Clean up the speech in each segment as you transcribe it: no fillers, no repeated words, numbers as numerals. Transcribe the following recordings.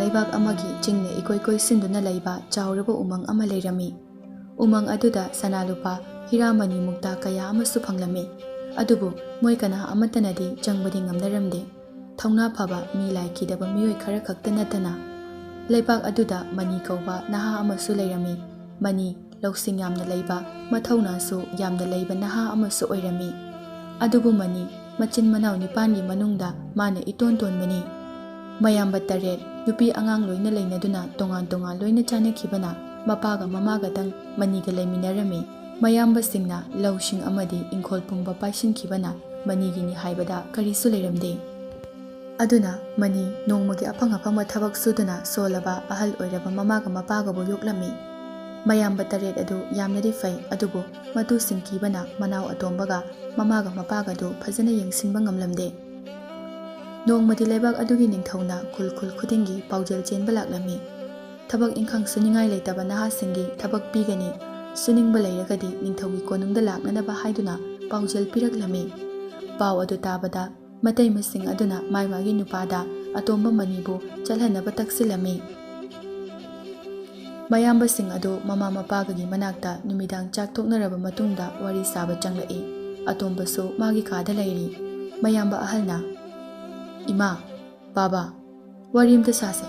leibak amagi chingne ikoi koi sinduna leiba chauraba umang ama leirami. Umang aduda sanalupa hiramani mukta kaya amasu phanglami. Adubu moi kana amatanadi changbadi ngamnaramde. Thauna phaba mi laikidaba mioi khara khakta natana. Leibak aduda mani kauba naha amasu leirami. Mani lausing yamna leiba mathauna su yamna leiba naha amasu oirami. Adubu mani machin manau nipani manungda mana iton mani. Mayamba taret nupi angang loina leinaduna tongan loina chanakhibana mapaga mamaga dang maniga leiminarami. Mayamba singna lausing amadi ingkhol pungba paishinkhibana manigini haibada karisu leiramde. Aduna mani nongmagi apang thabak suduna solaba ahal oiraba mamaga mapaga bo yoklami. Mayamba taret adu yamnadi fai adubu madu singkibana manau atombaga mamaga mapaga do phajana yengsinba ngamlamde. Nongmadi leibak adugi ningthauna khul khudingi paujal chenba laklami. Thabak ingkhang suningai leitaba nahasingi thabak pigani suningba leiragadi ningthaugi konungda laknanaba haiduna paujal piraklami. Pau adu tabada matai masing aduna maimagi nupada atomba manibu chalhanaba taksilami. Mayamba sing adu mama mapagagi manakta numidang chak thoknaraba matungda wari saba changlai. Atomba su magi kada leiri. Mayamba ahalna Ima, Baba, warimta sase.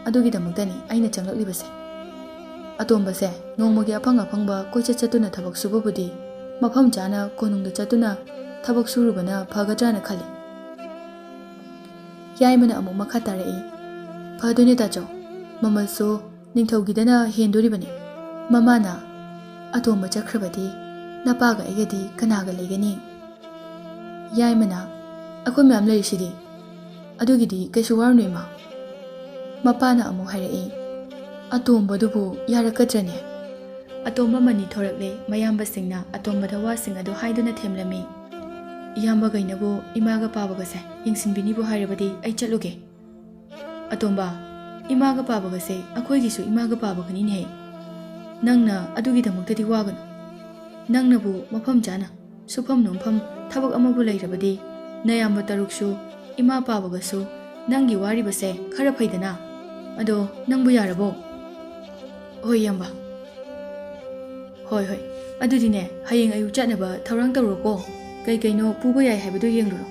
Adugidamagtani aina changlibase. Atombase nongmagi apangba koicha chatuna thabak subabudi mafam chana konungda chatuna thabak surubana phagadrana khali. Yaimana amu makha tarai. Phadune tacho. Mamalso ningthaugidana hendoribani. Mamana atomba chakhrabadi napaga egadi kanaga legani. Yaimana akoi myam leisidi. Adugidi kaisu warnuima. Mapana amu hairai. Atomba dubu yarakadrane. Atomba mani thorakle mayamba singna atomba dawa sing adu haiduna themlami. Iyamba gainabu imaga pabagase yingsinbini bu hairabadi ai chatluge. Atomba imaga pabagase akoi gisu imaga pabagani ne. Nangna adugidamagtadi waganu. Nangnabu mafam jana sufam nomfam thabak amabu leirabadi nayamba taruksu ima pabagasu nangi waribase khara phaidana. Ado nangbu yarabo. Hoi yamba. Hoi adudine hayeng ayu chatnaba thaurang tawroko kaino puba yai haibadu yengluro.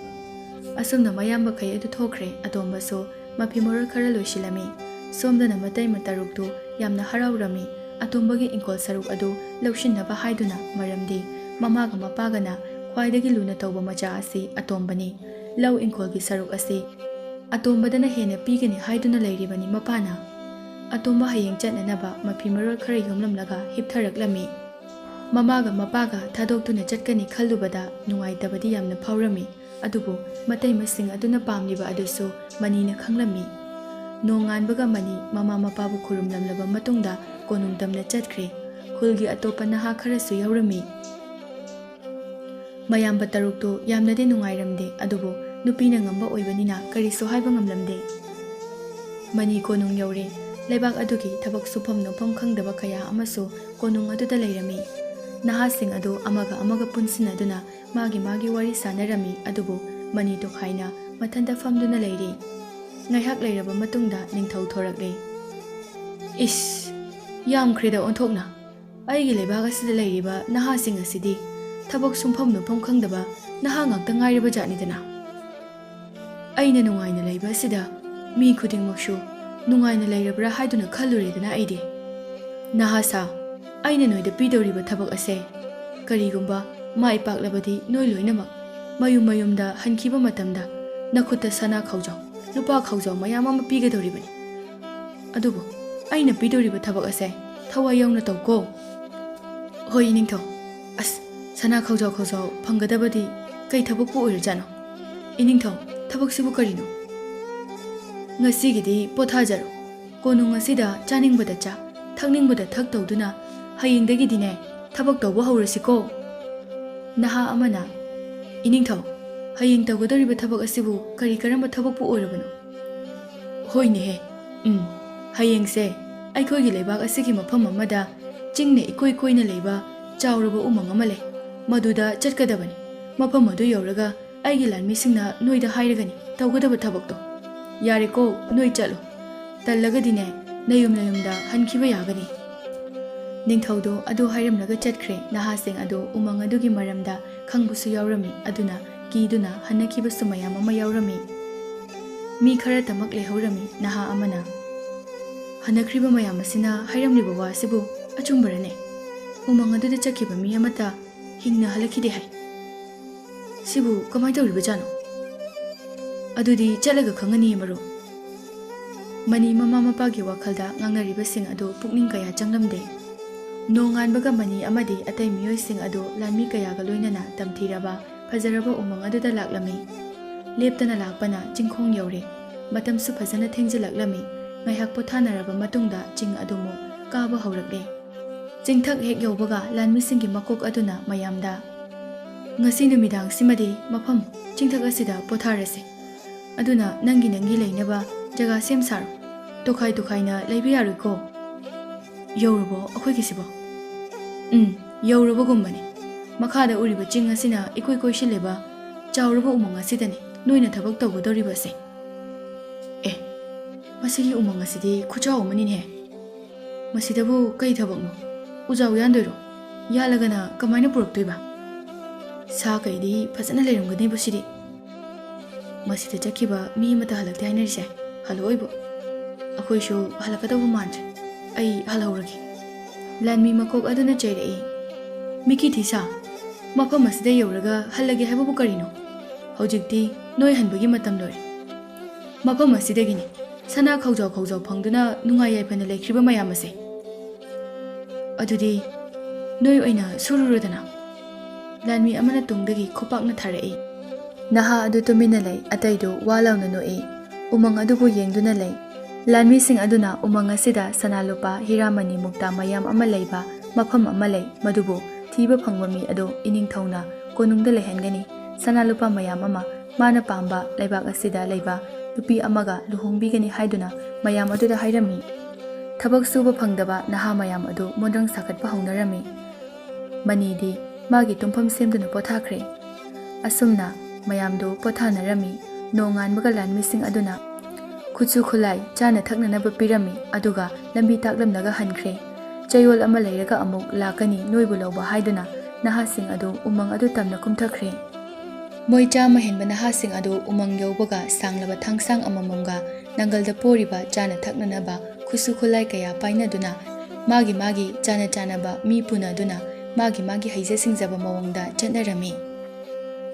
Asumna mayamba khai adu thokre atomba so mapimora khara loisilami. Somdana matai mataruktu yamna haraurami. Atombagi ingkol saruk adu laushinnaba haiduna maramdi mamaga mapagana khwaidagi luna tawba macha asi atombani. Lau ingkolgi saruk asi atombadana hena pigani haiduna leiribani mapana. Atomba hayeng chatnanaba mapimarol khara yomlamlaga hiptharaklami. Mamaga mapaga thadoktuna chatkani khallubada nungaitabadi yamna phaurami. Adubu matai masing aduna pamliba adusu manina khanglami. Nonganbaga mani mama mapabu khurumlamlaba matungda konungtamna chatkre. Khulgi atopa naha kharasu yaurami. Mayamba taruktu yamnadi nungairamde adubu nupina ngamba oibanina kariso haiba ngamlamde. Mani konung yaure leibak adugi thabak sufam nopam khangdaba kaya amasu konung aduda leirami. Nahasing adu amaga punsinaduna magi wari sanarami adubu mani to khaina mathanda famduna leiri. Ngaihak leiraba matungda ningthau thorakle. Ish yam khreda onthokna. Aigi leibak asida leiriba nahasing asidi thabak sumpham nopam khangdaba naha ngakta ngairaba jatnidana. Aina nungaina leiba sida mi khudingmakshu nungaina leirabra haiduna khalluredana aidi. Nahasa aina noida pidoriba thabak ase karigumba mai paklabadi noi loinamak mayumda hankiba matamda nakhutta sana khawjaw lupa khawjaw mayam ama pigadoribani. Adubu aina pidoriba thabak ase thawa yauna tawko. Hoi ningthaw as sana khawjaw phangadabadi kai thabak pu oirjano. Iningthaw thabak sibu karino. Ngasigidi pothajaro. Konung asida chaningbada cha thakningbada thak tawduna hayengdagidine thabak tawba hawrasiko. Naha amana iningthaw hayeng tawgadoriba thabak asibu kari karamba thabak pu oirabano. Hoine he. Hayengse aikhoigi leibak asigi mafam amada chingne ikoi koina leiba chawraba umang ama le. Maduda chatkadabani. Mafam adu yauraga aigi lanmisingna noida hairagani tawgadaba thabakto. Yareko noi chalo. ꯇꯜꯂꯒꯗꯤꯅꯦ ꯅꯌꯨꯝꯗ ꯍꯟꯈꯤꯕ ꯌꯥꯒꯅꯤ꯫ ꯅꯤꯡꯊꯧꯗꯣ ꯑꯗꯨ ꯍꯥꯏꯔꯝꯂꯒ ꯆꯠꯈ꯭ꯔꯦ꯫ ꯅꯍꯥꯁꯤꯡ ꯑꯗꯨ ꯎꯃꯪ ꯑꯗꯨꯒꯤ ꯃꯔꯝꯗ ꯈꯪꯕꯁꯨ ꯌꯥꯎꯔꯝꯃꯤ, ꯑꯗꯨꯅ ꯀꯤꯗꯨꯅ ꯍꯟꯅꯈꯤꯕꯁꯨ ꯃꯌꯥꯝ ꯑꯃ ꯌꯥꯎꯔꯝꯃꯤ꯫ ꯃꯤ ꯈꯔꯇꯃꯛ ꯂꯩꯍꯧꯔꯝꯃꯤ꯫ ꯅꯍꯥ ꯑꯃꯅ, ꯍꯟꯅꯈ꯭ꯔꯤꯕ ꯃꯌꯥꯝ ꯑꯁꯤꯅ ꯍꯥꯏꯔꯝꯂꯤꯕ ꯋꯥꯁꯤꯕꯨ ꯑꯆꯨꯝꯕꯔꯅꯦ? ꯎꯃꯪ ꯑꯗꯨꯗ ꯆꯠꯈꯤꯕ ꯃꯤ ꯑꯃꯠꯇ ꯍꯤꯡꯅ ꯍꯜꯂꯛꯈꯤꯗꯦ ꯍꯥꯏ꯫ ꯁꯤꯕꯨ ꯀꯃꯥꯏ ꯇꯧꯔꯤꯕꯖꯥꯠꯅꯣ? ꯑꯗꯨꯗꯤ ꯆꯠꯂꯒ ꯈꯪꯉꯅꯤꯌꯦ ꯃꯔꯨꯞ꯫ ꯃꯅꯤ ꯃꯃꯥ ꯃꯄꯥꯒꯤ ꯋꯥꯈꯜꯗ ꯉꯥꯡꯅꯔꯤꯕꯁꯤꯡ ꯑꯗꯨ ꯄꯨꯛꯅꯤꯡ ꯀꯌꯥ ꯆꯪꯂꯝꯗꯦ꯫ ꯅꯣꯡꯉꯥꯟꯕꯒ ꯃꯅꯤ ꯑꯃꯗꯤ ꯑꯇꯩ ꯃꯤꯑꯣꯏꯁꯤꯡ ꯑꯗꯨ ꯂꯥꯟꯃꯤ ꯀꯌꯥꯒ ꯂꯣꯏꯅꯅ ꯇꯝꯊꯤꯔꯕ ꯐꯖꯔꯕ ꯎꯃꯪ ꯑꯗꯨꯗ ꯂꯥꯛꯂꯝꯃꯤ꯫ ꯂꯦꯞꯇꯅ ꯂꯥꯛꯄꯅ ꯆꯤꯡꯈꯣꯡ ꯌꯧꯔꯦ꯫ ꯃꯇꯝꯁꯨ ꯐꯖꯅ ꯊꯦꯡꯖꯤꯜꯂꯛꯂꯝꯃꯤ꯫ ꯉꯥꯏꯍꯥꯛ ꯄꯣꯊꯥꯅꯔꯕ ꯃꯇꯨꯡꯗ ꯆꯤꯡ ꯑꯗꯨꯃꯨꯛ ꯀꯥꯕ ꯍꯧꯔꯛꯂꯦ꯫ ꯆꯤꯡꯊꯛ ꯍꯦꯛ ꯌꯧꯕꯒ ꯂꯥꯟꯃꯤꯁꯤꯡꯒꯤ ꯃꯀꯣꯛ ꯑꯗꯨꯅ ꯃꯌꯥꯝꯗ, ꯉꯁꯤ ꯅꯨꯃꯤꯗꯥꯡꯁꯤꯃꯗꯤ ꯃꯐꯝ ꯆꯤꯡꯊꯛ ꯑꯁꯤꯗ ꯄꯣꯊꯥꯔꯁꯤ꯫ ꯑꯗꯨꯅ ꯅꯪꯒꯤ ꯂꯩꯅꯕ ꯖꯒꯥ ꯁꯦꯝ ꯁꯥꯔꯣ꯫ ꯇꯣꯈꯥꯏꯅ ꯂꯩꯕ ꯌꯥꯔꯣꯏꯀꯣ꯫ ꯌꯧꯔꯕꯣ ꯑꯩꯈꯣꯏꯒꯤꯁꯤꯕꯣ? ꯌꯧꯔꯕꯒꯨꯝꯕꯅꯤ꯫ ꯃꯈꯥꯗ ꯎꯔꯤꯕ ꯆꯤꯡ ꯑꯁꯤꯅ ꯏꯀꯣꯏ ꯀꯣꯏꯁꯤꯜꯂꯤꯕ ꯆꯥꯎꯔꯕ ꯎꯃꯪ ꯑꯁꯤꯗꯅꯤ ꯅꯣꯏꯅ ꯊꯕꯛ ꯇꯧꯒꯗꯧꯔꯤꯕꯁꯦ꯫ ꯑꯦ, ꯃꯁꯤꯒꯤ ꯎꯃꯪ ꯑꯁꯤꯗꯤ ꯈꯨꯆꯥꯎ ꯑꯃꯅꯤꯅꯦ꯫ ꯃꯁꯤꯗꯕꯨ ꯀꯩ ꯊꯕꯛꯅꯣ? ꯎꯖꯥꯎ ꯌꯥꯟꯗꯣꯏꯔꯣ? ꯌꯥꯜꯂꯒꯅ ꯀꯃꯥꯏꯅ ꯄꯨꯔꯛꯇꯣꯏꯕ? ꯁꯥ ꯀꯩꯗꯤ ꯐꯖꯅ ꯂꯩꯔꯝꯒꯅꯤꯕꯨ ꯁꯤꯗꯤ꯫ ꯃꯁꯤꯗ ꯆꯠꯈꯤꯕ ꯃꯤ ꯑꯃꯠꯇ ꯍꯜꯂꯛꯇꯦ ꯍꯥꯏꯅꯔꯤꯁꯦ꯫ ꯍꯜꯂꯛꯑꯣꯏꯕꯨ? ꯑꯩꯈꯣꯏꯁꯨ ꯍꯜꯂꯛꯀꯗꯧꯕ ꯃꯥꯟꯗ꯭ꯔꯦ꯫ ꯑꯩ ꯍꯜꯍꯧꯔꯒꯦ꯫ ꯂꯥꯟꯃꯤ ꯃꯀꯣꯛ ꯑꯗꯨꯅ ꯆꯩꯔꯛꯏ꯫ ꯃꯤꯀꯤ ꯊꯤꯁꯥ, ꯃꯐꯝ ꯑꯁꯤꯗ ꯌꯧꯔꯒ ꯍꯜꯂꯒꯦ ꯍꯥꯏꯕꯕꯨ ꯀꯔꯤꯅꯣ? ꯍꯧꯖꯤꯛꯇꯤ ꯅꯣꯏ ꯍꯟꯕꯒꯤ ꯃꯇꯝ ꯂꯣꯏꯔꯦ꯫ ꯃꯐꯝ ꯑꯁꯤꯗꯒꯤꯅꯤ ꯁꯅꯥ ꯈꯧꯖꯥꯎ ꯐꯪꯗꯨꯅ ꯅꯨꯡꯉꯥꯏ ꯌꯥꯏꯐꯅ ꯂꯩꯈ꯭ꯔꯤꯕ ꯃꯌꯥꯝ ꯑꯁꯦ꯫ ꯑꯗꯨꯗꯤ ꯅꯣꯏ ꯑꯣꯏꯅ ꯁꯨꯔꯨꯔꯣꯗꯅ꯫ ꯂꯥꯟꯃꯤ ꯑꯃꯅ ꯇꯨꯡꯗꯒꯤ ꯈꯨꯄꯥꯛꯅ ꯊꯥꯔꯛꯏ꯫ ꯅꯍꯥ ꯑꯗꯨ ꯇꯨꯃꯤꯟꯅ ꯂꯩ꯫ ꯑꯇꯩꯗꯨ ꯋꯥ ꯂꯥꯎꯅ ꯅꯣꯛꯏ꯫ ꯎꯃꯪ ꯑꯗꯨꯕꯨ ꯌꯦꯡꯗꯨꯅ ꯂꯩ꯫ ꯂꯥꯟꯃꯤꯁꯤꯡ ꯑꯗꯨꯅ ꯎꯃꯪ ꯑꯁꯤꯗ ꯁꯅꯥ ꯂꯨꯄꯥ ꯍꯤꯔꯥꯃꯅꯤ ꯃꯨꯛꯇꯥ ꯃꯌꯥꯝ ꯑꯃ ꯂꯩꯕ ꯃꯐꯝ ꯑꯃ ꯂꯩ, ꯃꯗꯨꯕꯨ ꯊꯤꯕ ꯐꯪꯕ ꯃꯤ ꯑꯗꯨ ꯏꯅꯤꯡꯊꯧꯅ ꯀꯣꯅꯨꯡꯗ ꯂꯩꯍꯟꯒꯅꯤ꯫ ꯁꯅꯥ ꯂꯨꯄꯥ ꯃꯌꯥꯝ ꯑꯃ ꯃꯥꯅ ꯄꯥꯝꯕ ꯂꯩꯕꯥꯛ ꯑꯁꯤꯗ ꯂꯩꯕ ꯅꯨꯄꯤ ꯑꯃꯒ ꯂꯨꯍꯣꯡꯕꯤꯒꯅꯤ ꯍꯥꯏꯗꯨꯅ ꯃꯌꯥꯝ ꯑꯗꯨꯗ ꯍꯥꯏꯔꯝꯃꯤ꯫ ꯊꯕꯛ ꯁꯨꯕ ꯐꯪꯗꯕ ꯅꯍꯥ ꯃꯌꯥꯝ ꯑꯗꯨ ꯃꯣꯟꯗ꯭ꯔꯪ ꯁꯥꯒꯠꯄ ꯍꯧꯅꯔꯝꯃꯤ꯫ ꯃꯅꯤꯗꯤ ꯃꯥꯒꯤ ꯇꯨꯝꯐꯝ ꯁꯦꯝꯗꯨꯅ ꯄꯣꯊꯥꯈ꯭ꯔꯦ꯫ ꯑꯁꯨꯝꯅ ꯃꯌꯥꯝꯗꯨ ꯄꯣꯊꯥꯅꯔꯝꯃꯤ꯫ ꯅꯣꯡꯉꯥꯟꯕꯒ ꯂꯥꯟꯃꯤꯁꯤꯡ ꯑꯗꯨꯅ ꯈꯨꯠꯁꯨ ꯈꯨꯠꯂꯥꯏ ꯆꯥꯅ ꯊꯛꯅꯅꯕ ꯄꯤꯔꯝꯃꯤ, ꯑꯗꯨꯒ ꯂꯝꯕꯤ ꯇꯥꯛꯂꯝꯂꯒ ꯍꯟꯈ꯭ꯔꯦ꯫ ꯆꯌꯣꯜ ꯑꯃ ꯂꯩꯔꯒ ꯑꯃꯨꯛ ꯂꯥꯛꯀꯅꯤ ꯅꯣꯏꯕꯨ ꯂꯧꯕ ꯍꯥꯏꯗꯨꯅ ꯅꯍꯥꯁꯤꯡ ꯑꯗꯨ ꯎꯃꯪ ꯑꯗꯨ ꯇꯝꯅ ꯀꯨꯝꯊꯈ꯭ꯔꯦ꯫ ꯃꯣꯏ 100 ꯍꯦꯟꯕ ꯅꯍꯥꯁꯤꯡ ꯑꯗꯨ ꯎꯃꯪ ꯌꯧꯕꯒ ꯁꯥꯡꯂꯕ ꯊꯥꯡꯁꯥꯡ ꯑꯃꯃꯝꯒ ꯅꯪꯒꯜꯗ ꯄꯣꯔꯤꯕ ꯆꯥꯅ ꯊꯛꯅꯅꯕ ꯈꯨꯠꯁꯨ ꯈꯨꯠꯂꯥꯏ ꯀꯌా ꯄꯥꯏꯅꯗꯨꯅ ꯃꯥꯒꯤ ꯆꯥꯅꯕ ꯃꯤ ꯄꯨꯅꯗꯨꯅ ꯃꯥꯒꯤ ꯍꯩꯖ ꯁꯤꯡꯖꯕ ꯃꯑꯣꯡꯗ ꯆꯠꯅꯔꯝꯃꯤ꯫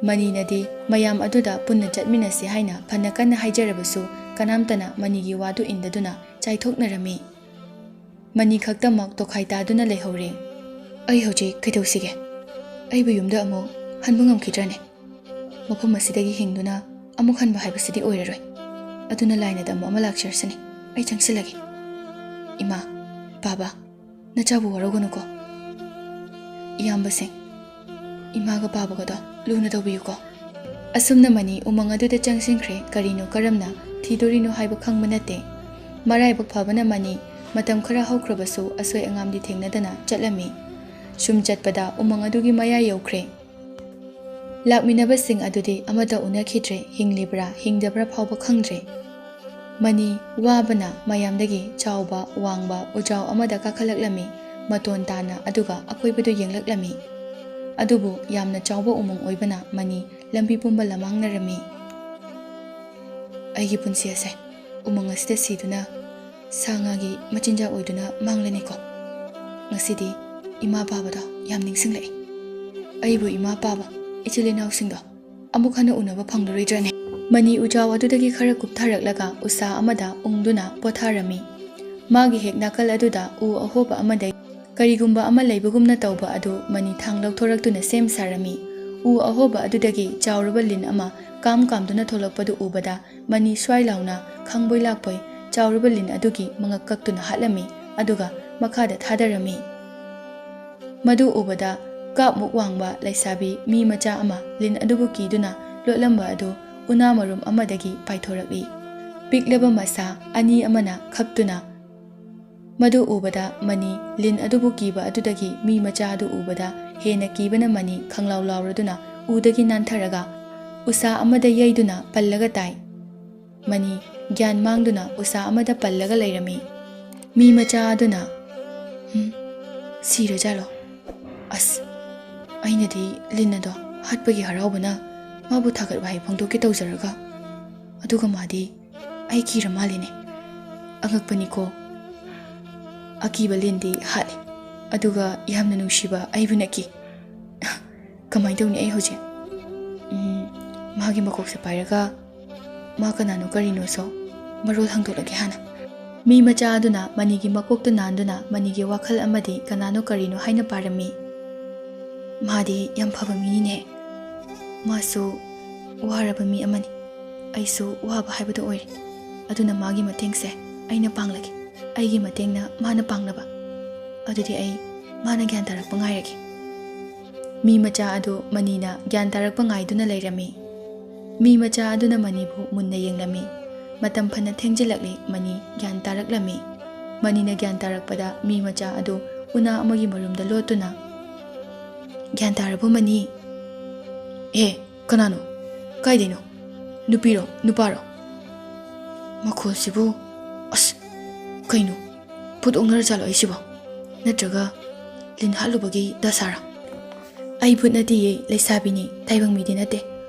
ꯃꯅꯤꯅꯗꯤ ꯃꯌꯥꯝ ꯑꯗꯨꯗ ꯄꯨꯟꯅ ꯆꯠꯃꯤꯟꯅꯁꯤ ꯍꯥꯏꯅ ꯐꯅ ꯀꯟꯅ ꯍꯥꯏꯖꯔꯕꯁꯨ ꯀꯅꯥꯝꯇꯅ ꯃꯅꯤꯒꯤ ꯋꯥꯗꯨ ꯏꯟꯗꯗꯨꯅ ꯆꯥꯏꯊꯣꯛꯅꯔꯝꯃꯤ꯫ ꯃꯅꯤ ꯈꯛꯇꯃꯛ ꯇꯣꯈꯥꯏ ꯇꯥꯗꯨꯅ ꯂꯩꯍꯧꯔꯦ꯫ ꯑꯩ ꯍꯧꯖꯤꯛ ꯀꯩꯗꯧꯁꯤꯒꯦ? ꯑꯩꯕꯨ ꯌꯨꯝꯗ ꯑꯃꯨꯛ ꯍꯟꯕ ꯉꯝꯈꯤꯗ꯭ꯔꯅꯦ? ꯃꯐꯝ ꯑꯁꯤꯗꯒꯤ ꯍꯤꯡꯗꯨꯅ ꯑꯃꯨꯛ ꯍꯟꯕ ꯍꯥꯏꯕꯁꯤꯗꯤ ꯑꯣꯏꯔꯔꯣꯏ꯫ ꯑꯗꯨꯅ ꯂꯥꯏꯅ ꯇꯝꯕ ꯑꯃ ꯂꯥꯛꯆꯔꯁꯅꯤ꯫ ꯑꯩ ꯆꯪꯁꯤꯜꯂꯒꯦ꯫ ꯏꯃꯥ, ꯕꯥꯕꯥ, ꯅꯆꯥꯕꯨ ꯋꯥꯔꯧꯒꯅꯨꯀꯣ꯫ ꯏꯌꯥꯝꯕꯁꯤꯡ, ꯏꯃꯥꯒ ꯕꯥꯕꯥꯒꯗꯣ ꯂꯨꯅ ꯇꯧꯕꯤꯌꯨꯀꯣ꯫ ꯑꯁꯨꯝꯅ ꯃꯅꯤ ꯎꯃꯪ ꯑꯗꯨꯗ ꯆꯪꯁꯤꯟꯈ꯭ꯔꯦ꯫ ꯀꯔꯤꯅꯣ ꯀꯔꯝꯅ ꯊꯤꯗꯣꯔꯤꯅꯣ ꯍꯥꯏꯕ ꯈꯪꯕ ꯅꯠꯇꯦ꯫ ꯃꯔꯥꯏꯕꯛ ꯐꯕꯅ ꯃꯅꯤ ꯃꯇꯝ ꯈꯔ ꯍꯧꯈ꯭ꯔꯕꯁꯨ ꯑꯁꯣꯏ ꯑꯉꯥꯝꯗꯤ ꯊꯦꯡꯅꯗꯅ ꯆꯠꯂꯝꯃꯤ꯫ ꯁꯨꯝ ꯆꯠꯄꯗ ꯎꯃꯪ ꯑꯗꯨꯒꯤ ꯃꯌꯥ ꯌꯧꯈ꯭ꯔꯦ꯫ ꯂꯥꯛꯃꯤꯟꯅꯕꯁꯤꯡ ꯑꯗꯨꯗꯤ ꯑꯃꯠꯇ ꯎꯅꯈꯤꯗ꯭ꯔꯦ꯫ ꯍꯤꯡꯂꯤꯕ꯭ꯔꯥ ꯍꯤꯡꯗꯕ꯭ꯔꯥ ꯐꯥꯎꯕ ꯈꯪꯗ꯭ꯔꯦ꯫ ꯃꯅꯤ ꯋꯥꯕꯅ ꯃꯌꯥꯝꯗꯒꯤ ꯆꯥꯎꯕ ꯋꯥꯡꯕ ꯎꯖꯥꯎ ꯑꯃꯗ ꯀꯥꯈꯠꯂꯛꯂꯝꯃꯤ꯫ ꯃꯇꯣꯟ ꯇꯥꯅ ꯑꯗꯨꯒ ꯑꯀꯣꯏꯕꯗꯨ ꯌꯦꯡꯂꯛꯂꯝꯃꯤ꯫ ꯑꯗꯨꯕꯨ ꯌꯥꯝꯅ ꯆꯥꯎꯕ ꯎꯃꯪ ꯑꯣꯏꯕꯅ ꯃꯅꯤ ꯂꯝꯕꯤ ꯄꯨꯝꯕ ꯂꯝꯃꯥꯡꯅꯔꯝꯃꯤ꯫ ꯑꯩꯒꯤ ꯄꯨꯟꯁꯤ ꯑꯁꯦ ꯎꯃꯪ ꯑꯁꯤꯗ ꯁꯤꯗꯨꯅ ꯁꯥ ꯉꯥꯒꯤ ꯃꯆꯤꯟꯖꯥꯛ ꯑꯣꯏꯗꯨꯅ ꯃꯥꯡꯂꯅꯤꯀꯣ꯫ ꯉꯁꯤꯗꯤ ꯏꯃꯥ ꯕꯥꯕꯥꯗꯣ ꯌꯥꯝ ꯅꯤꯡꯁꯤꯡꯂꯛꯏ꯫ ꯑꯩꯕꯨ ꯏꯃꯥ ꯕꯥꯕꯥ ꯏꯆꯤꯜ ꯏꯅꯥꯎꯁꯤꯡꯗꯣ ꯑꯃꯨꯛ ꯍꯟꯅ ꯎꯅꯕ ꯐꯪꯂꯔꯣꯏꯗ꯭ꯔꯅꯦ? ꯃꯅꯤ ꯎꯖꯥꯎ ꯑꯗꯨꯗꯒꯤ ꯈꯔ ꯀꯨꯞꯊꯔꯛꯂꯒ ꯎꯁꯥ ꯑꯃꯗ ꯎꯡꯗꯨꯅ ꯄꯣꯊꯥꯔꯝꯃꯤ꯫ ꯃꯥꯒꯤ ꯍꯦꯛ ꯅꯥꯀꯜ ꯑꯗꯨꯗ ꯎ ꯑꯍꯣꯕ ꯑꯃꯗꯒꯤ ꯀꯔꯤꯒꯨꯝꯕ ꯑꯃ ꯂꯩꯕꯒꯨꯝꯅ ꯇꯧꯕ ꯑꯗꯨ ꯃꯅꯤ ꯊꯥꯡ ꯂꯧꯊꯣꯔꯛꯇꯨꯅ ꯁꯦꯝ ꯁꯥꯔꯝꯃꯤ꯫ ꯎ ꯑꯍꯣꯕ ꯑꯗꯨꯗꯒꯤ ꯆꯥꯎꯔꯕ ꯂꯤꯟ ꯑꯃ ꯀꯥꯝꯗꯨꯅ ꯊꯣꯛꯂꯛꯄꯗꯨ ꯎꯕꯗ ꯃꯅꯤ ꯁ꯭ꯋꯥꯏ ꯂꯥꯎꯅ ꯈꯪꯕꯣꯏ ꯂꯥꯛꯄꯣꯏ ꯆꯥꯎꯔꯕ ꯂꯤꯟ ꯑꯗꯨꯒꯤ ꯃꯉꯛ ꯀꯛꯇꯨꯅ ꯍꯥꯠꯂꯝꯃꯤ, ꯑꯗꯨꯒ ꯃꯈꯥꯗ ꯊꯥꯗꯔꯝꯃꯤ꯫ ꯃꯗꯨ ꯎꯕꯗ ꯀꯥꯞꯃꯨꯛ ꯋꯥꯡꯕ ꯂꯩꯁꯥꯕꯤ ꯃꯤ ꯃꯆꯥ ꯑꯃ ꯂꯤꯟ ꯑꯗꯨꯕꯨ ꯀꯤꯗꯨꯅ ꯂꯣꯠꯂꯝꯕ ꯑꯗꯨ ꯎꯅꯥ ꯃꯔꯨꯝ ꯑꯃꯗꯒꯤ ꯄꯥꯏꯊꯣꯔꯛꯂꯤ꯫ ꯄꯤꯛꯂꯕ ꯃꯁꯥ ꯑꯅꯤ ꯑꯃꯅ ꯈꯞꯇꯨꯅ꯫ ꯃꯗꯨ ꯎꯕꯗ ꯃꯅꯤ ꯂꯤꯟ ꯑꯗꯨꯕꯨ ꯀꯤꯕ ꯑꯗꯨꯗꯒꯤ ꯃꯤ ꯃꯆꯥ ꯑꯗꯨ ꯎꯕꯗ ꯍꯦꯟꯅ ꯀꯤꯕꯅ ꯃꯅꯤ ꯈꯪꯂꯥꯎ ꯂꯥꯎꯔꯗꯨꯅ ꯎꯗꯒꯤ ꯅꯥꯟꯊꯔꯒ ꯎꯁꯥ ꯑꯃꯗ ꯌꯩꯗꯨꯅ ꯄꯜꯂꯒ ꯇꯥꯏ꯫ ꯃꯅꯤ ꯒ꯭ꯌꯥꯟ ꯃꯥꯡꯗꯨꯅ ꯎꯁꯥ ꯑꯃꯗ ꯄꯜꯂꯒ ꯂꯩꯔꯝꯃꯤ꯫ ꯃꯤ ꯃꯆꯥ ꯑꯗꯨꯅ ꯁꯤꯔꯖꯥꯠꯂꯣ? ꯑꯁ, ꯑꯩꯅꯗꯤ ꯂꯤꯟ ꯑꯗꯣ ꯍꯥꯠꯄꯒꯤ ꯍꯔꯥꯎꯕꯅ ꯃꯥꯕꯨ ꯊꯥꯒꯠ ꯋꯥꯍꯩ ꯐꯣꯡꯗꯣꯛꯀꯦ ꯇꯧꯖꯔꯒ ꯑꯗꯨꯒ ꯃꯥꯗꯤ ꯑꯩ ꯀꯤꯔ ꯃꯥꯜꯂꯤꯅꯦ꯫ ꯑꯉꯛꯄꯅꯤꯀꯣ, ꯑꯀꯤꯕ ꯂꯤꯟꯗꯤ ꯍꯥꯠꯂꯤ ꯑꯗꯨꯒ ꯌꯥꯝꯅ ꯅꯨꯡꯁꯤꯕ ꯑꯩꯕꯨꯅ ꯀꯤ꯫ ꯀꯃꯥꯏꯅ ꯇꯧꯅꯤ ꯑꯩ ꯍꯧꯖꯤꯛ? ꯃꯥꯒꯤ ꯃꯀꯣꯛꯁꯦ ꯄꯥꯏꯔꯒ ꯃꯥ ꯀꯅꯥꯅꯣ ꯀꯔꯤꯅꯣꯁꯨ ꯃꯔꯣꯜ ꯍꯪꯗꯣꯛꯂꯒꯦ ꯍꯥꯟꯅ꯫ ꯃꯤ ꯃꯆꯥ ꯑꯗꯨꯅ ꯃꯅꯤꯒꯤ ꯃꯀꯣꯛꯇ ꯅꯥꯟꯗꯨꯅ ꯃꯅꯤꯒꯤ ꯋꯥꯈꯜ ꯑꯃꯗꯤ ꯀꯅꯥꯅꯣ ꯀꯔꯤꯅꯣ ꯍꯥꯏꯅ ꯄꯥꯔꯝꯃꯤ꯫ ꯃꯥꯗꯤ ꯌꯥꯝ ꯐꯕ ꯃꯤꯅꯤꯅꯦ꯫ ꯃꯥꯁꯨ ꯋꯥꯔꯕ ꯃꯤ ꯑꯃꯅꯤ, ꯑꯩꯁꯨ ꯋꯥꯕ ꯍꯥꯏꯕꯗꯨ ꯑꯣꯏꯔꯦ꯫ ꯑꯗꯨꯅ ꯃꯥꯒꯤ ꯃꯇꯦꯡꯁꯦ ꯑꯩꯅ ꯄꯥꯡꯂꯒꯦ, ꯑꯩꯒꯤ ꯃꯇꯦꯡꯅ ꯃꯥꯅ ꯄꯥꯡꯅꯕ꯫ ꯑꯗꯨꯗꯤ ꯑꯩ ꯃꯥꯅ ꯒ꯭ꯌꯥꯟ ꯇꯥꯔꯛꯄ ꯉꯥꯏꯔꯒꯦ꯫ ꯃꯤ ꯃꯆꯥ ꯑꯗꯨ ꯃꯅꯤꯅ ꯒ꯭ꯌꯥꯟ ꯇꯥꯔꯛꯄ ꯉꯥꯏꯗꯨꯅ ꯂꯩꯔꯝꯃꯤ꯫ ꯃꯤ ꯃꯆꯥ ꯑꯗꯨꯅ ꯃꯅꯤꯕꯨ ꯃꯨꯟꯅ ꯌꯦꯡꯂꯝꯃꯤ꯫ ꯃꯇꯝ ꯐꯅ ꯊꯦꯡꯖꯤꯜꯂꯛꯂꯤ, ꯃꯅꯤ ꯒ꯭ꯌꯥꯟ ꯇꯥꯔꯛꯂꯝꯃꯤ꯫ ꯃꯅꯤꯅ ꯒ꯭ꯌꯥꯟ ꯇꯥꯔꯛꯄꯗ ꯃꯤ ꯃꯆꯥ ꯑꯗꯨ ꯎꯅꯥ ꯑꯃꯒꯤ ꯃꯔꯨꯝꯗ ꯂꯣꯠꯇꯨꯅ, ꯒ꯭ꯌꯥꯟ ꯇꯥꯔꯕꯣ ꯃꯅꯤ? ꯀꯅꯥꯅꯣ? ꯀꯥꯏꯗꯩꯅꯣ? ꯅꯨꯄꯤꯔꯣ ꯅꯨꯄꯥꯔꯣ? ꯃꯈꯣꯜꯁꯤꯕꯨ, ꯑꯁ, ꯀꯩꯅꯣ? ꯚꯨꯠ ꯑꯣꯛꯅꯔꯖꯥꯠꯂꯣ ꯑꯩꯁꯤꯕꯣ? ꯅꯠꯇ꯭ꯔꯒ ꯂꯤꯟ ꯍꯥꯠꯂꯨꯕꯒꯤ ꯗꯁꯥꯔꯥ? ꯑꯩ ꯚꯨꯠ ꯅꯠꯇꯤꯌꯦ, ꯂꯩꯁꯥꯕꯤꯅꯤ, ꯇꯥꯏꯕꯪ ꯃꯤꯗꯤ ꯅꯠꯇꯦ꯫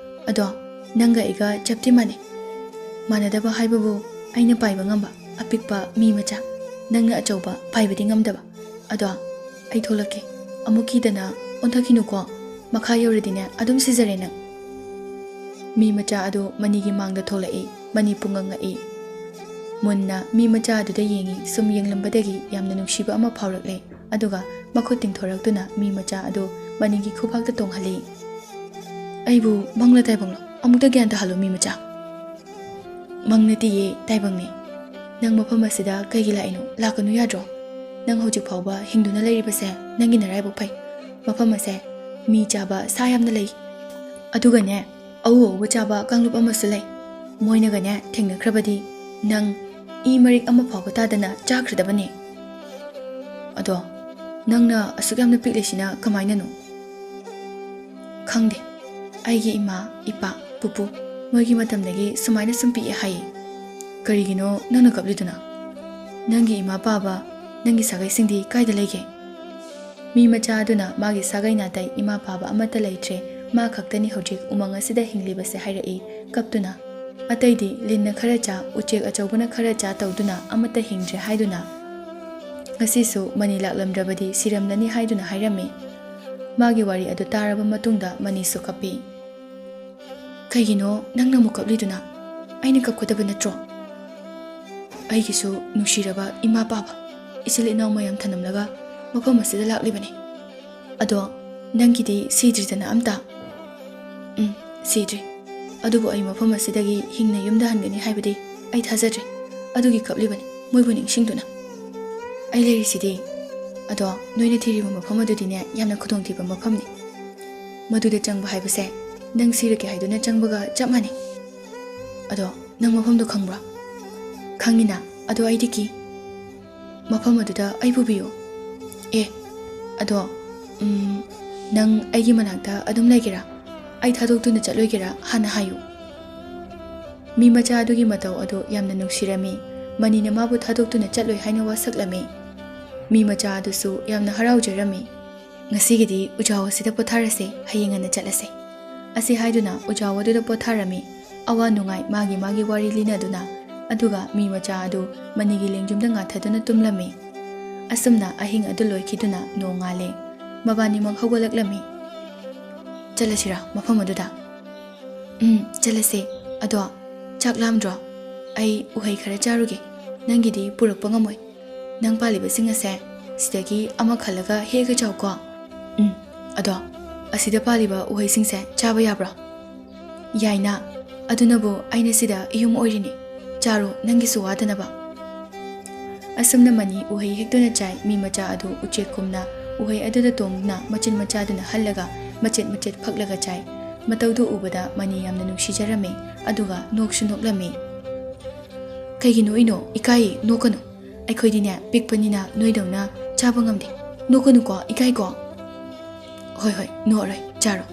ꯑꯗꯣ ꯅꯪꯒ ꯑꯩꯒ ꯆꯞꯇꯤ ꯃꯥꯟꯅꯩ꯫ ꯃꯥꯟꯅꯗꯕ ꯍꯥꯏꯕꯕꯨ ꯑꯩꯅ ꯄꯥꯏꯕ ꯉꯝꯕ ꯑꯄꯤꯛꯄ ꯃꯤ ꯃꯆꯥ, ꯅꯪꯅ ꯑꯆꯧꯕ ꯄꯥꯏꯕꯗꯤ ꯉꯝꯗꯕ꯫ ꯑꯗꯣ ꯑꯩ ꯊꯣꯛꯂꯛꯀꯦ, ꯑꯃꯨꯛ ꯀꯤꯗꯅ ꯑꯣꯟꯊꯈꯤꯅꯨꯀꯣ, ꯃꯈꯥ ꯌꯧꯔꯗꯤꯅꯦ ꯑꯗꯨꯝ ꯁꯤꯖꯔꯦ ꯅꯪ꯫ ꯃꯤ ꯃꯆꯥ ꯑꯗꯨ ꯃꯅꯤꯒꯤ ꯃꯥꯡꯗ ꯊꯣꯛꯂꯛꯏ꯫ ꯃꯅꯤ ꯄꯨꯡꯉꯛꯉꯛꯏ, ꯃꯨꯟꯅ ꯃꯤ ꯃꯆꯥ ꯑꯗꯨꯗ ꯌꯦꯡꯉꯤ꯫ ꯁꯨꯝ ꯌꯦꯡꯂꯝꯕꯗꯒꯤ ꯌꯥꯝꯅ ꯅꯨꯡꯁꯤꯕ ꯑꯃ ꯐꯥꯎꯔꯛꯂꯦ꯫ ꯑꯗꯨꯒ ꯃꯈꯨꯠ ꯇꯤꯡꯊꯣꯔꯛꯇꯨꯅ ꯃꯤ ꯃꯆꯥ ꯑꯗꯨ ꯃꯅꯤꯒꯤ ꯈꯨꯕꯥꯛꯇ ꯇꯣꯡꯍꯜꯂꯤ꯫ ꯑꯩꯕꯨ ꯃꯪꯂ ꯇꯥꯏꯕꯪꯂꯣ? ꯑꯃꯨꯛꯇ ꯒ꯭ꯌꯥꯟ ꯇꯥꯍꯜꯂꯣ ꯃꯤ ꯃꯆꯥ꯫ ꯃꯪ ꯅꯠꯇꯤꯌꯦ, ꯇꯥꯏꯕꯪꯅꯦ꯫ ꯅꯪ ꯃꯐꯝ ꯑꯁꯤꯗ ꯀꯩꯒꯤ ꯂꯥꯛꯏꯅꯣ? ꯂꯥꯛꯀꯅꯨ ꯌꯥꯗ꯭ꯔꯣ? ꯅꯪ ꯍꯧꯖꯤꯛ ꯐꯥꯎꯕ ꯍꯤꯡꯗꯨꯅ ꯂꯩꯔꯤꯕꯁꯦ ꯅꯪꯒꯤ ꯅꯔꯥꯏꯕꯛ ꯐꯩ꯫ ꯃꯐꯝ ꯑꯁꯦ ꯃꯤ ꯆꯥꯕ ꯁꯥ ꯌꯥꯝꯅ ꯂꯩ, ꯑꯗꯨꯒꯅꯦ ꯑꯎ ꯑꯎꯕ ꯆꯥꯕ ꯀꯥꯡꯂꯨꯞ ꯑꯃꯁꯨ ꯂꯩ꯫ ꯃꯣꯏꯅꯒꯅꯦ ꯊꯦꯡꯅꯈ꯭ꯔꯕꯗꯤ ꯅꯪ ꯏ ꯃꯔꯤꯛ ꯑꯃ ꯐꯥꯎꯕ ꯇꯥꯗꯅ ꯆꯥꯈ꯭ꯔꯗꯕꯅꯦ꯫ ꯑꯗꯣ ꯅꯪꯅ ꯑꯁꯨꯛ ꯌꯥꯝꯅ ꯄꯤꯛꯂꯤꯁꯤꯅ ꯀꯃꯥꯏꯅꯅꯣ? ꯈꯪꯗꯦ, ꯑꯩꯒꯤ ꯏꯃꯥ, ꯏꯄꯥ, ꯄꯨꯄꯨ ꯃꯣꯏꯒꯤ ꯃꯇꯝꯗꯒꯤ ꯁꯨꯃꯥꯏꯅ ꯁꯨꯝ ꯄꯤꯛꯑꯦ ꯍꯥꯏꯌꯦ꯫ ꯀꯔꯤꯒꯤꯅꯣ ꯅꯪꯅ ꯀꯞꯂꯤꯗꯨꯅ? ꯅꯪꯒꯤ ꯏꯃꯥ ꯄꯥꯕ, ꯅꯪꯒꯤ ꯁꯥꯒꯩꯁꯤꯡꯗꯤ ꯀꯥꯏꯗ ꯂꯩꯒꯦ? ꯃꯤ ꯃꯆꯥ ꯑꯗꯨꯅ ꯃꯥꯒꯤ ꯁꯥꯒꯩ ꯅꯥꯇꯩ ꯏꯃꯥ ꯄꯥꯕ ꯑꯃꯠꯇ ꯂꯩꯇ꯭ꯔꯦ, ꯃꯥ ꯈꯛꯇꯅꯤ ꯍꯧꯖꯤꯛ ꯎꯃꯪ ꯑꯁꯤꯗ ꯍꯤꯡꯂꯤꯕꯁꯦ ꯍꯥꯏꯔꯛꯏ ꯀꯞꯇꯨꯅ꯫ ꯑꯇꯩꯗꯤ ꯂꯤꯟꯅ ꯈꯔ ꯆꯥ, ꯎꯆꯦꯛ ꯑꯆꯧꯕꯅ ꯈꯔ ꯆꯥ ꯇꯧꯗꯨꯅ ꯑꯃꯠꯇ ꯍꯤꯡꯗ꯭ꯔꯦ ꯍꯥꯏꯗꯨꯅ ꯉꯁꯤꯁꯨ ꯃꯅꯤ ꯂꯥꯛꯂꯝꯗ꯭ꯔꯕꯗꯤ ꯁꯤꯔꯝꯂꯅꯤ ꯍꯥꯏꯗꯨꯅ ꯍꯥꯏꯔꯝꯃꯤ꯫ ꯃꯥꯒꯤ ꯋꯥꯔꯤ ꯑꯗꯨ ꯇꯥꯔꯕ ꯃꯇꯨꯡꯗ ꯃꯅꯤꯁꯨ ꯀꯞꯄꯤ꯫ ꯀꯩꯒꯤꯅꯣ ꯅꯪꯅ ꯑꯃꯨꯛ ꯀꯞꯂꯤꯗꯨꯅ? ꯑꯩꯅ ꯀꯞꯀꯗꯕ ꯅꯠꯇ꯭ꯔꯣ? ꯑꯩꯒꯤꯁꯨ ꯅꯨꯡꯁꯤꯔꯕ ꯏꯃꯥ ꯄꯥꯕ, ꯏꯆꯤꯜ ꯏꯅꯥꯎ ꯃꯌꯥꯝ ꯊꯅꯝꯂꯒ ꯃꯐꯝ ꯑꯁꯤꯗ ꯂꯥꯛꯂꯤꯕꯅꯤ꯫ ꯑꯗꯣ ꯅꯪꯒꯤꯗꯤ ꯁꯤꯗ꯭ꯔꯤꯗꯅ ꯑꯝꯇ? ꯁꯤꯗ꯭ꯔꯤ, ꯑꯗꯨꯕꯨ ꯑꯩ ꯃꯐꯝ ꯑꯁꯤꯗꯒꯤ ꯍꯤꯡꯅ ꯌꯨꯝꯗ ꯍꯟꯒꯅꯤ ꯍꯥꯏꯕꯗꯤ ꯑꯩ ꯊꯥꯖꯗ꯭ꯔꯤ, ꯑꯗꯨꯒꯤ ꯀꯞꯂꯤꯕꯅꯤ ꯃꯣꯏꯕꯨ ꯅꯤꯡꯁꯤꯡꯗꯨꯅ꯫ ꯑꯩ ꯂꯩꯔꯤꯁꯤꯗꯤ꯫ ꯑꯗꯣ ꯅꯣꯏꯅ ꯊꯤꯔꯤꯕ ꯃꯐꯝ ꯑꯗꯨꯗꯤꯅꯦ ꯌꯥꯝꯅ ꯈꯨꯗꯣꯡꯊꯤꯕ ꯃꯐꯝꯅꯤ꯫ ꯃꯗꯨꯗ ꯆꯪꯕ ꯍꯥꯏꯕꯁꯦ ꯅꯪ ꯁꯤꯔꯒꯦ ꯍꯥꯏꯗꯨꯅ ꯆꯪꯕꯒ ꯆꯞ ꯃꯥꯟꯅꯩ꯫ ꯑꯗꯣ ꯅꯪ ꯃꯐꯝꯗꯣ ꯈꯪꯕ꯭ꯔꯣ? ꯈꯪꯉꯤꯅ, ꯑꯗꯣ ꯑꯩꯗꯤ ꯀꯤ꯫ ꯃꯐꯝ ꯑꯗꯨꯗ ꯑꯩ ꯄꯨꯕꯤꯌꯨ꯫ ꯑꯗꯣ ꯅꯪ ꯑꯩꯒꯤ ꯃꯅꯥꯛꯇ ꯑꯗꯨꯝ ꯂꯩꯒꯦꯔꯥ? ꯑꯩ ꯊꯥꯗꯣꯛꯇꯨꯅ ꯆꯠꯂꯣꯏꯒꯦꯔꯥ ꯍꯥꯟꯅ ꯍꯥꯏꯌꯨ꯫ ꯃꯤ ꯃꯆꯥ ꯑꯗꯨꯒꯤ ꯃꯇꯧ ꯑꯗꯨ ꯌꯥꯝꯅ ꯅꯨꯡꯁꯤꯔꯝꯃꯤ꯫ ꯃꯅꯤꯅ ꯃꯥꯕꯨ ꯊꯥꯗꯣꯛꯇꯨꯅ ꯆꯠꯂꯣꯏ ꯍꯥꯏꯅ ꯋꯥꯁꯛꯂꯝꯃꯤ꯫ ꯃꯤ ꯃꯆꯥ ꯑꯗꯨꯁꯨ ꯌꯥꯝꯅ ꯍꯔꯥꯎꯖꯔꯝꯃꯤ꯫ ꯉꯁꯤꯒꯤꯗꯤ ꯎꯖꯥꯎ ꯑꯁꯤꯗ ꯄꯣꯊꯥꯔꯁꯦ, ꯍꯌꯦꯡ ꯉꯟꯅ ꯆꯠꯂꯁꯦ꯫ ꯑꯁꯤ ꯍꯥꯏꯗꯨꯅ ꯎꯖꯥꯎ ꯑꯗꯨꯗ ꯄꯣꯊꯥꯔꯝꯃꯤ꯫ ꯑꯋꯥ ꯅꯨꯡꯉꯥꯏ ꯃꯥꯒꯤ ꯃꯥꯒꯤ ꯋꯥꯔꯤ ꯂꯤꯅꯗꯨꯅ꯫ ꯑꯗꯨꯒ ꯃꯤ ꯃꯆꯥ ꯑꯗꯨ ꯃꯅꯤꯒꯤ ꯂꯦꯡꯖꯨꯝꯗ ꯉꯥꯊꯗꯨꯅ ꯇꯨꯝꯂꯝꯃꯤ꯫ ꯑꯁꯨꯝꯅ ꯑꯍꯤꯡ ꯑꯗꯨ ꯂꯣꯏꯈꯤꯗꯨꯅ ꯅꯣꯡ ꯉꯥꯜꯂꯦ꯫ ꯃꯕꯥꯅꯤꯃꯛ ꯍꯧꯒꯠꯂꯛꯂꯝꯃꯤ꯫ ꯆꯠꯂꯁꯤꯔꯥ ꯃꯐꯝ ꯑꯗꯨꯗ? ꯆꯠꯂꯁꯦ꯫ ꯑꯗꯣ ꯆꯥꯛ ꯂꯥꯝꯗ꯭ꯔꯣ? ꯑꯩ ꯎꯍꯩ ꯈꯔ ꯆꯥꯔꯨꯒꯦ, ꯅꯪꯒꯤꯗꯤ ꯄꯨꯔꯛꯄ ꯉꯝꯃꯣꯏ꯫ ꯅꯪ ꯄꯥꯜꯂꯤꯕꯁꯤꯡ ꯑꯁꯦ ꯁꯤꯗꯒꯤ ꯑꯃ ꯈꯜꯂꯒ ꯍꯦꯛꯑꯒ ꯆꯥꯎꯀꯣ꯫ ꯑꯗꯣ ꯑꯁꯤꯗ ꯄꯥꯜꯂꯤꯕ ꯎꯍꯩꯁꯤꯡꯁꯦ ꯆꯥꯕ ꯌꯥꯕ꯭ꯔꯣ? ꯌꯥꯏꯅ, ꯑꯗꯨꯅꯕꯨ ꯑꯩꯅ ꯁꯤꯗ ꯏꯌꯨꯝ ꯑꯣꯏꯔꯤꯅꯤ꯫ ꯆꯥꯔꯣ, ꯅꯪꯒꯤꯁꯨ ꯋꯥꯗꯅꯕ꯫ ꯑꯁꯨꯝꯅ ꯃꯅꯤ ꯎꯍꯩ ꯍꯦꯛꯇꯨꯅ ꯆꯥꯏ꯫ ꯃꯤ ꯃꯆꯥ ꯑꯗꯨ ꯎꯆꯦꯛꯀꯨꯝꯅ ꯎꯍꯩ ꯑꯗꯨꯗ ꯇꯣꯡꯗꯨꯅ ꯃꯆꯤꯟ ꯃꯆꯥꯗꯨꯅ ꯍꯜꯂꯒ ꯃꯆꯦꯠ ꯃꯆꯦꯠ ꯐꯛꯂꯒ ꯆꯥꯏ꯫ ꯃꯇꯧꯗꯨ ꯎꯕꯗ ꯃꯅꯤ ꯌꯥꯝꯅ ꯅꯨꯡꯁꯤꯖꯔꯝꯃꯤ, ꯑꯗꯨꯒ ꯅꯣꯛꯁꯨ ꯅꯣꯛꯂꯝꯃꯤ꯫ ꯀꯩꯒꯤ ꯅꯣꯛꯏꯅꯣ? ꯏꯀꯥꯏꯌꯦ, ꯅꯣꯛꯀꯅꯨ꯫ ꯑꯩꯈꯣꯏꯗꯤꯅꯦ ꯄꯤꯛꯄꯅꯤꯅ ꯅꯣꯏꯗꯧꯅ ꯆꯥꯕ ꯉꯝꯗꯦ꯫ ꯅꯣꯛꯀꯅꯨꯀꯣ, ꯏꯀꯥꯏꯀꯣ꯫ ꯍꯣꯏ, ꯅꯣꯛꯑꯔꯣꯏ, ꯆꯥꯔꯣ꯫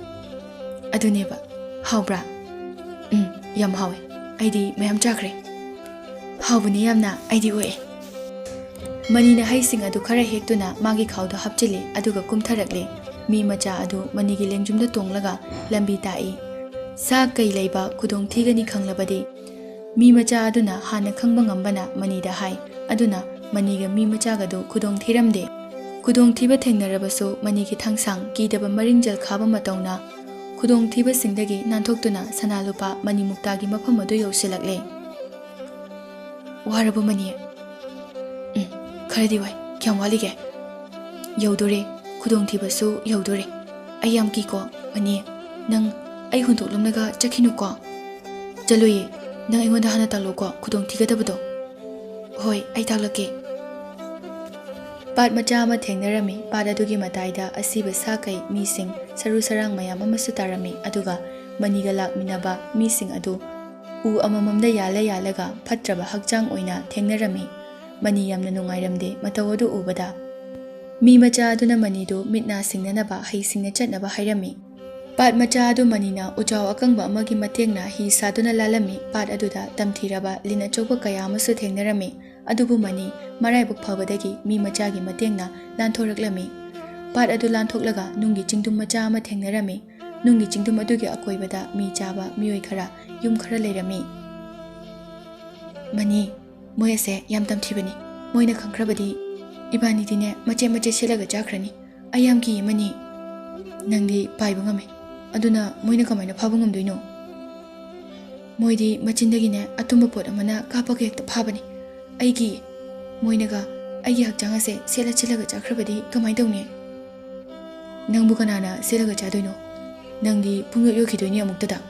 ꯑꯗꯨꯅꯦꯕ, ꯍꯥꯎꯕ꯭ꯔꯥ? ꯌꯥꯝ ꯍꯥꯎꯋꯦ, ꯑꯩꯗꯤ ꯃꯌꯥꯝ ꯆꯥꯈ꯭ꯔꯦ꯫ ꯍꯥꯎꯕꯅꯤ ꯌꯥꯝꯅ ꯑꯩꯗꯤ ꯑꯣꯏ ꯃꯅꯤꯅ ꯍꯩꯁꯤꯡ ꯑꯗꯨ ꯈꯔ ꯍꯦꯛꯇꯨꯅ ꯃꯥꯒꯤ ꯈꯥꯎꯗ ꯍꯥꯞꯆꯤꯜꯂꯤ ꯑꯗꯨꯒ ꯀꯨꯝꯊꯔꯛꯂꯦ ꯃꯤ ꯃꯆꯥ ꯑꯗꯨ ꯃꯅꯤꯒꯤ ꯂꯦꯡꯖꯨꯝꯗ ꯇꯣꯡꯂꯒ ꯂꯝꯕꯤ ꯇꯥꯛꯏ ꯁꯥ ꯀꯩ ꯂꯩꯕ ꯈꯨꯗꯣꯡꯊꯤꯒꯅꯤ ꯈꯪꯂꯕꯗꯤ ꯃꯤ ꯃꯆꯥ ꯑꯗꯨꯅ ꯍꯥꯟꯅ ꯈꯪꯕ ꯉꯝꯕꯅ ꯃꯅꯤꯗ ꯍꯥꯏ ꯑꯗꯨꯅ ꯃꯅꯤꯒ ꯃꯤ ꯃꯆꯥꯒꯗꯨ ꯈꯨꯗꯣꯡꯊꯤꯔꯝꯗꯦ ꯈꯨꯗꯣꯡꯊꯤꯕ ꯊꯦꯡꯅꯔꯕꯁꯨ ꯃꯅꯤꯒꯤ ꯊꯥꯡꯁꯥꯡ ꯀꯤꯗꯕ ꯃꯔꯤꯡꯖꯦꯜ ꯈꯥꯕ ꯃꯇꯧꯅ ꯈꯨꯗꯣꯡꯊꯤꯕꯁꯤꯡꯗꯒꯤ ꯅꯥꯟꯊꯣꯛꯇꯨꯅ ꯁꯅꯥ ꯂꯨꯄꯥ ꯃꯅꯤ ꯃꯨꯛꯇꯥꯒꯤ ꯃꯐꯝ ꯑꯗꯨ ꯌꯧꯁꯤꯜꯂꯛꯂꯦ ꯋꯥꯔꯕ ꯃꯅꯤ ꯈꯔꯗꯤ ꯋꯥꯏ ꯀꯌꯥꯝ ꯋꯥꯠꯂꯤꯒꯦ ꯌꯧꯗꯣꯔꯦ ꯈꯨꯗꯣꯡꯊꯤꯕꯁꯨ ꯌꯧꯗꯣꯔꯦ ꯑꯩ ꯌꯥꯝ ꯀꯤꯀꯣ ꯃꯅꯤ ꯅꯪ ꯑꯩ ꯍꯨꯟꯗꯣꯛꯂꯝꯂꯒ ꯆꯠꯈꯤꯅꯨꯀꯣ ꯆꯠꯂꯣꯏꯌꯦ ꯅꯪ ꯑꯩꯉꯣꯟꯗ ꯍꯥꯟꯅ ꯇꯥꯛꯂꯣꯀꯣ ꯈꯨꯗꯣꯡꯊꯤꯒꯗꯕꯗꯣ ꯍꯣꯏ ꯑꯩ ꯇꯥꯛꯂꯛꯀꯦ ꯄꯥꯠ ꯃꯆꯥ ꯑꯃ ꯊꯦꯡꯅꯔꯝꯃꯤ ꯄꯥꯠ ꯑꯗꯨꯒꯤ ꯃꯇꯥꯏꯗ ꯑꯁꯤꯕ ꯁꯥ ꯀꯩ ꯃꯤꯁꯤꯡ ꯁꯔꯨ ꯁꯔꯥꯡ ꯃꯌꯥꯝ ꯑꯃꯁꯨ ꯇꯥꯔꯝꯃꯤ ꯑꯗꯨꯒ ꯃꯅꯤꯒ ꯂꯥꯛꯃꯤꯟꯅꯕ ꯃꯤꯁꯤꯡ ꯑꯗꯨ ꯎ ꯑꯃꯃꯝꯗ ꯌꯥꯜꯂꯒ ꯐꯠꯇ꯭ꯔꯕ ꯍꯛꯆꯥꯡ ꯑꯣꯏꯅ ꯊꯦꯡꯅꯔꯝꯃꯤ ꯃꯅꯤ ꯌꯥꯝꯅ ꯅꯨꯡꯉꯥꯏꯔꯝꯗꯦ ꯃꯇꯧ ꯑꯗꯨ ꯎꯕꯗ ꯃꯤ ꯃꯆꯥ ꯑꯗꯨꯅ ꯃꯅꯤꯗꯨ ꯃꯤꯠ ꯅꯥ ꯁꯤꯡꯅꯅꯕ ꯍꯩꯁꯤꯡꯅ ꯆꯠꯅꯕ ꯍꯥꯏꯔꯝꯃꯤ ꯄꯥꯠ ꯃꯆꯥ ꯑꯗꯨ ꯃꯅꯤꯅ ꯎꯖꯥꯎ ꯑꯀꯪꯕ ꯑꯃꯒꯤ ꯃꯇꯦꯡꯅ ꯍꯤ ꯁꯥꯗꯨꯅ ꯂꯥꯜꯂꯝꯃꯤ ꯄꯥꯠ ꯑꯗꯨꯗ ꯇꯝꯊꯤꯔꯕ ꯂꯤꯟ ꯑꯆꯧꯕ ꯀꯌా ꯑꯃꯁꯨ ꯊꯦꯡꯅꯔꯝꯃꯤ ꯑꯗꯨꯕꯨ ꯃꯅꯤ ꯃꯔꯥꯏꯕꯛ ꯐꯕꯗꯒꯤ ꯃꯤ ꯃꯆꯥꯒꯤ ꯃꯇꯦꯡꯅ ꯂꯥꯟꯊꯣꯔꯛꯂꯝꯃꯤ ꯄꯥꯠ ꯑꯗꯨ ꯂꯥꯟꯊꯣꯛꯂꯒ ꯅꯨꯡꯒꯤ ꯆꯤꯡꯗꯨꯝ ꯃꯆꯥ ꯑꯃ ꯊꯦꯡꯅꯔꯝꯃꯤ ꯅꯨꯡꯒꯤ ꯆꯤꯡꯗꯨꯝ ꯑꯗꯨꯒꯤ ꯑꯀꯣꯏꯕꯗ ꯃꯤ ꯆꯥꯕ ꯃꯤꯑꯣꯏ ꯈꯔ ꯌꯨꯝ ꯈꯔ ꯂꯩꯔꯝꯃꯤ ꯃꯅꯤ ꯃꯣꯏ ꯑꯁꯦ ꯌꯥꯝ ꯇꯝꯊꯤꯕꯅꯤ ꯃꯣꯏꯅ ꯈꯪꯈ꯭ꯔꯕꯗꯤ 이반이디네 마चे 셀라가 자크라니 아얌기 예마니 낭디 바이붕하메 아두나 모이나 가마이나 파붕함도이노 모이디 마친다기네 아툼바 폿 아마나 까빠게 헥타 파바니 아이기 모이나가 아이기 학장하세 셀라가 자크라바디 가마이도니 낭부 가나나 셀라가 자도이노 낭디 풍요 요기도이니 아묵다다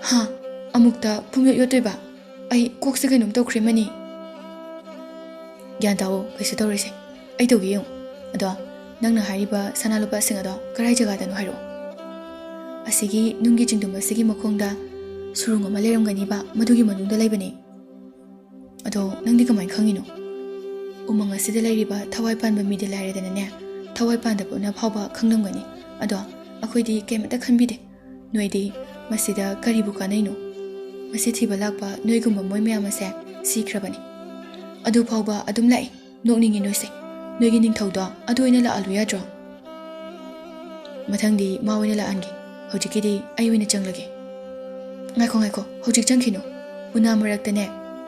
하 아묵다 풍요 요도이바 아이 꼭세 그놈 떠크리마니 ꯒ꯭ꯌꯥꯟ ꯇꯥꯑꯣ ꯀꯩꯁꯨ ꯇꯧꯔꯣꯏꯁꯦ ꯑꯩ ꯇꯧꯒꯦ ꯌꯦꯡꯉꯨ ꯑꯗꯣ ꯅꯪꯅ ꯍꯥꯏꯔꯤꯕ ꯁꯅꯥ ꯂꯨꯄꯥꯁꯤꯡ ꯑꯗꯣ ꯀꯔꯥꯏ ꯖꯒꯥꯗꯅꯣ ꯍꯥꯏꯔꯛꯑꯣ ꯑꯁꯤꯒꯤ ꯅꯨꯡꯒꯤ ꯆꯤꯡꯗꯨꯝ ꯑꯁꯤꯒꯤ ꯃꯈꯣꯡꯗ ꯁꯨꯔꯨꯡ ꯑꯃ ꯂꯩꯔꯝꯒꯅꯤꯕ ꯃꯗꯨꯒꯤ ꯃꯅꯨꯡꯗ ꯂꯩꯕꯅꯦ ꯑꯗꯣ ꯅꯪꯗꯤ ꯀꯃꯥꯏꯅ ꯈꯪꯉꯤꯅꯣ ꯎꯃꯪ ꯑꯁꯤꯗ ꯂꯩꯔꯤꯕ ꯊꯋꯥꯏ ꯄꯥꯟꯕ ꯃꯤꯗꯤ ꯂꯥꯏꯔꯗꯅꯅꯦ ꯊꯋꯥꯏ ꯄꯥꯟꯗꯕꯅ ꯐꯥꯎꯕ ꯈꯪꯂꯝꯒꯅꯤ ꯑꯗꯣ ꯑꯩꯈꯣꯏꯗꯤ ꯀꯩꯝꯇ ꯈꯟꯕꯤꯗꯦ ꯅꯣꯏꯗꯤ ꯃꯁꯤꯗ ꯀꯔꯤꯕꯨ ꯀꯥꯟꯅꯩꯅꯣ ꯃꯁꯤ ꯊꯤꯕ ꯂꯥꯛꯄ ꯅꯣꯏꯒꯨꯝꯕ ꯃꯣꯏ ꯃꯌꯥꯝ ꯑꯁꯦ ꯁꯤꯈ꯭ꯔꯕꯅꯤ ꯑꯗꯨ ꯐꯥꯎꯕ ꯑꯗꯨꯝ ꯂꯥꯛꯏ ꯅꯣꯛꯅꯤꯡꯉꯤ ꯅꯣꯏꯁꯦ ꯅꯣꯏꯒꯤ ꯅꯤꯡꯊꯧꯗꯣ ꯑꯗꯨ ꯑꯣꯏꯅ ꯂꯥꯛꯍꯜꯂꯨ ꯌꯥꯗ꯭ꯔꯣ ꯃꯊꯪꯗꯤ ꯃꯥ ꯑꯣꯏꯅ ꯂꯥꯛꯍꯟꯒꯦ ꯍꯧꯖꯤꯛꯀꯤꯗꯤ ꯑꯩ ꯑꯣꯏꯅ ꯆꯪꯂꯒꯦ ꯉꯥꯏꯈꯣ ꯍꯧꯖꯤꯛ ꯆꯪꯈꯤꯅꯨ ꯎꯅꯥ ꯃꯔꯛꯇꯅꯦ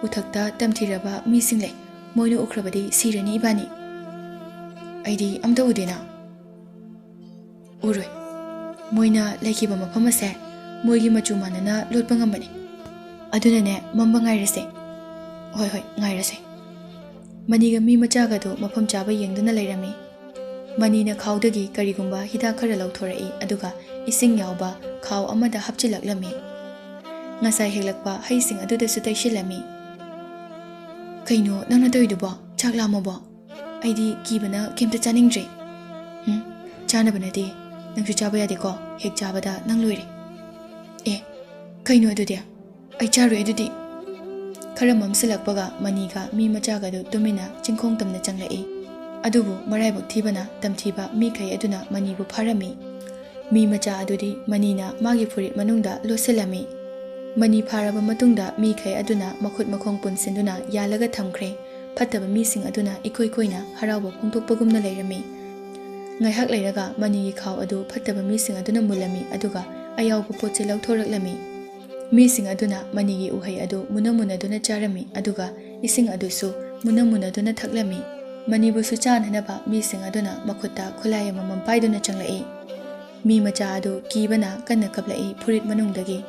ꯎꯊꯛꯇ ꯇꯝꯊꯤꯔꯕ ꯃꯤꯁꯤꯡ ꯂꯩ ꯃꯣꯏꯅ ꯎꯈ꯭ꯔꯕꯗꯤ ꯁꯤꯔꯅꯤ 이반이 ꯑꯩꯗꯤ ꯑꯝꯇ ꯎꯗꯦꯅ ꯎꯔꯣꯏ ꯃꯣꯏꯅ ꯂꯩꯈꯤꯕ ꯃꯐꯝ ꯑꯁꯦ ꯃꯣꯏꯒꯤ ꯃꯆꯨ ꯃꯥꯟꯅꯅ ꯂꯣꯠꯄ ꯉꯝꯕꯅꯤ ꯑꯗꯨꯅꯅꯦ ꯃꯝꯕ ꯉꯥꯏꯔꯁꯦ ꯍꯣꯏ ꯉꯥꯏꯔꯁꯦ ꯃꯅꯤꯒ ꯃꯤ ꯃꯆꯥꯒꯗꯣ ꯃꯐꯝ ꯆꯥꯕ ꯌꯦꯡꯗꯨꯅ ꯂꯩꯔꯝꯃꯤ ꯃꯅꯤꯅ ꯈꯥꯎꯗꯒꯤ ꯀꯔꯤꯒꯨꯝꯕ ꯍꯤꯗꯥꯛ ꯈꯔ ꯂꯧꯊꯣꯔꯛꯏ ꯑꯗꯨꯒ ꯏꯁꯤꯡ ꯌꯥꯎꯕ ꯈꯥꯎ ꯑꯃꯗ ꯍꯥꯞꯆꯤꯜꯂꯛꯂꯝꯃꯤ ꯉꯁꯥꯏ ꯍꯦꯛꯂꯛꯄ ꯍꯩꯁꯤꯡ ꯑꯗꯨꯗꯁꯨ ꯇꯩꯁꯤꯜꯂꯝꯃꯤ ꯀꯩꯅꯣ ꯅꯪꯅ ꯇꯧꯔꯤꯗꯨꯕꯣ ꯆꯥꯛ ꯂꯥꯝꯃꯕꯣ ꯑꯩꯗꯤ ꯀꯤꯕꯅ ꯀꯩꯝꯇ ꯆꯥꯅꯤꯡꯗ꯭ꯔꯦ ꯆꯥꯅꯕ ꯅꯠꯇꯦ ꯅꯪꯁꯨ ꯆꯥꯕ ꯌꯥꯗꯦꯀꯣ ꯍꯦꯛ ꯆꯥꯕꯗ ꯅꯪ ꯂꯣꯏꯔꯦ ꯀꯩꯅꯣ ꯑꯗꯨꯗꯤ ꯑꯩ ꯆꯥꯔꯣꯏ ꯑꯗꯨꯗꯤ खर ममसिलक्पगा मनीगा मी मचागदु तुमिना चिंखोंग तमना चंगलई अदुबु मराइबक थीबना तमथीबा मीखै अदुना मनीबु फारमी मी मचा अदुदि मनीना मागी फुरित मनुंगदा लोसेलमी मनी फारबा मतुंगदा मीखै अदुना मखुत मखोंग पुनसिंदुना यालगा थमख्रे फत्तबा मीसिंग अदुना इखोय कोइना हरावबा फोंथोकपगुमना लैरमी ngaihak leiraga mani khaw adu phattaba mising aduna mulami aduga ayawbu potse lauthoraqlami mising aduna mani gi uhai adu munamuna duna charami aduga ising adusu munamuna duna thaklami mani bu su chanhanaba mising aduna makutta khulaya mamam paiduna changlai mi macha adu kibana kanna kablai phurit manungdagi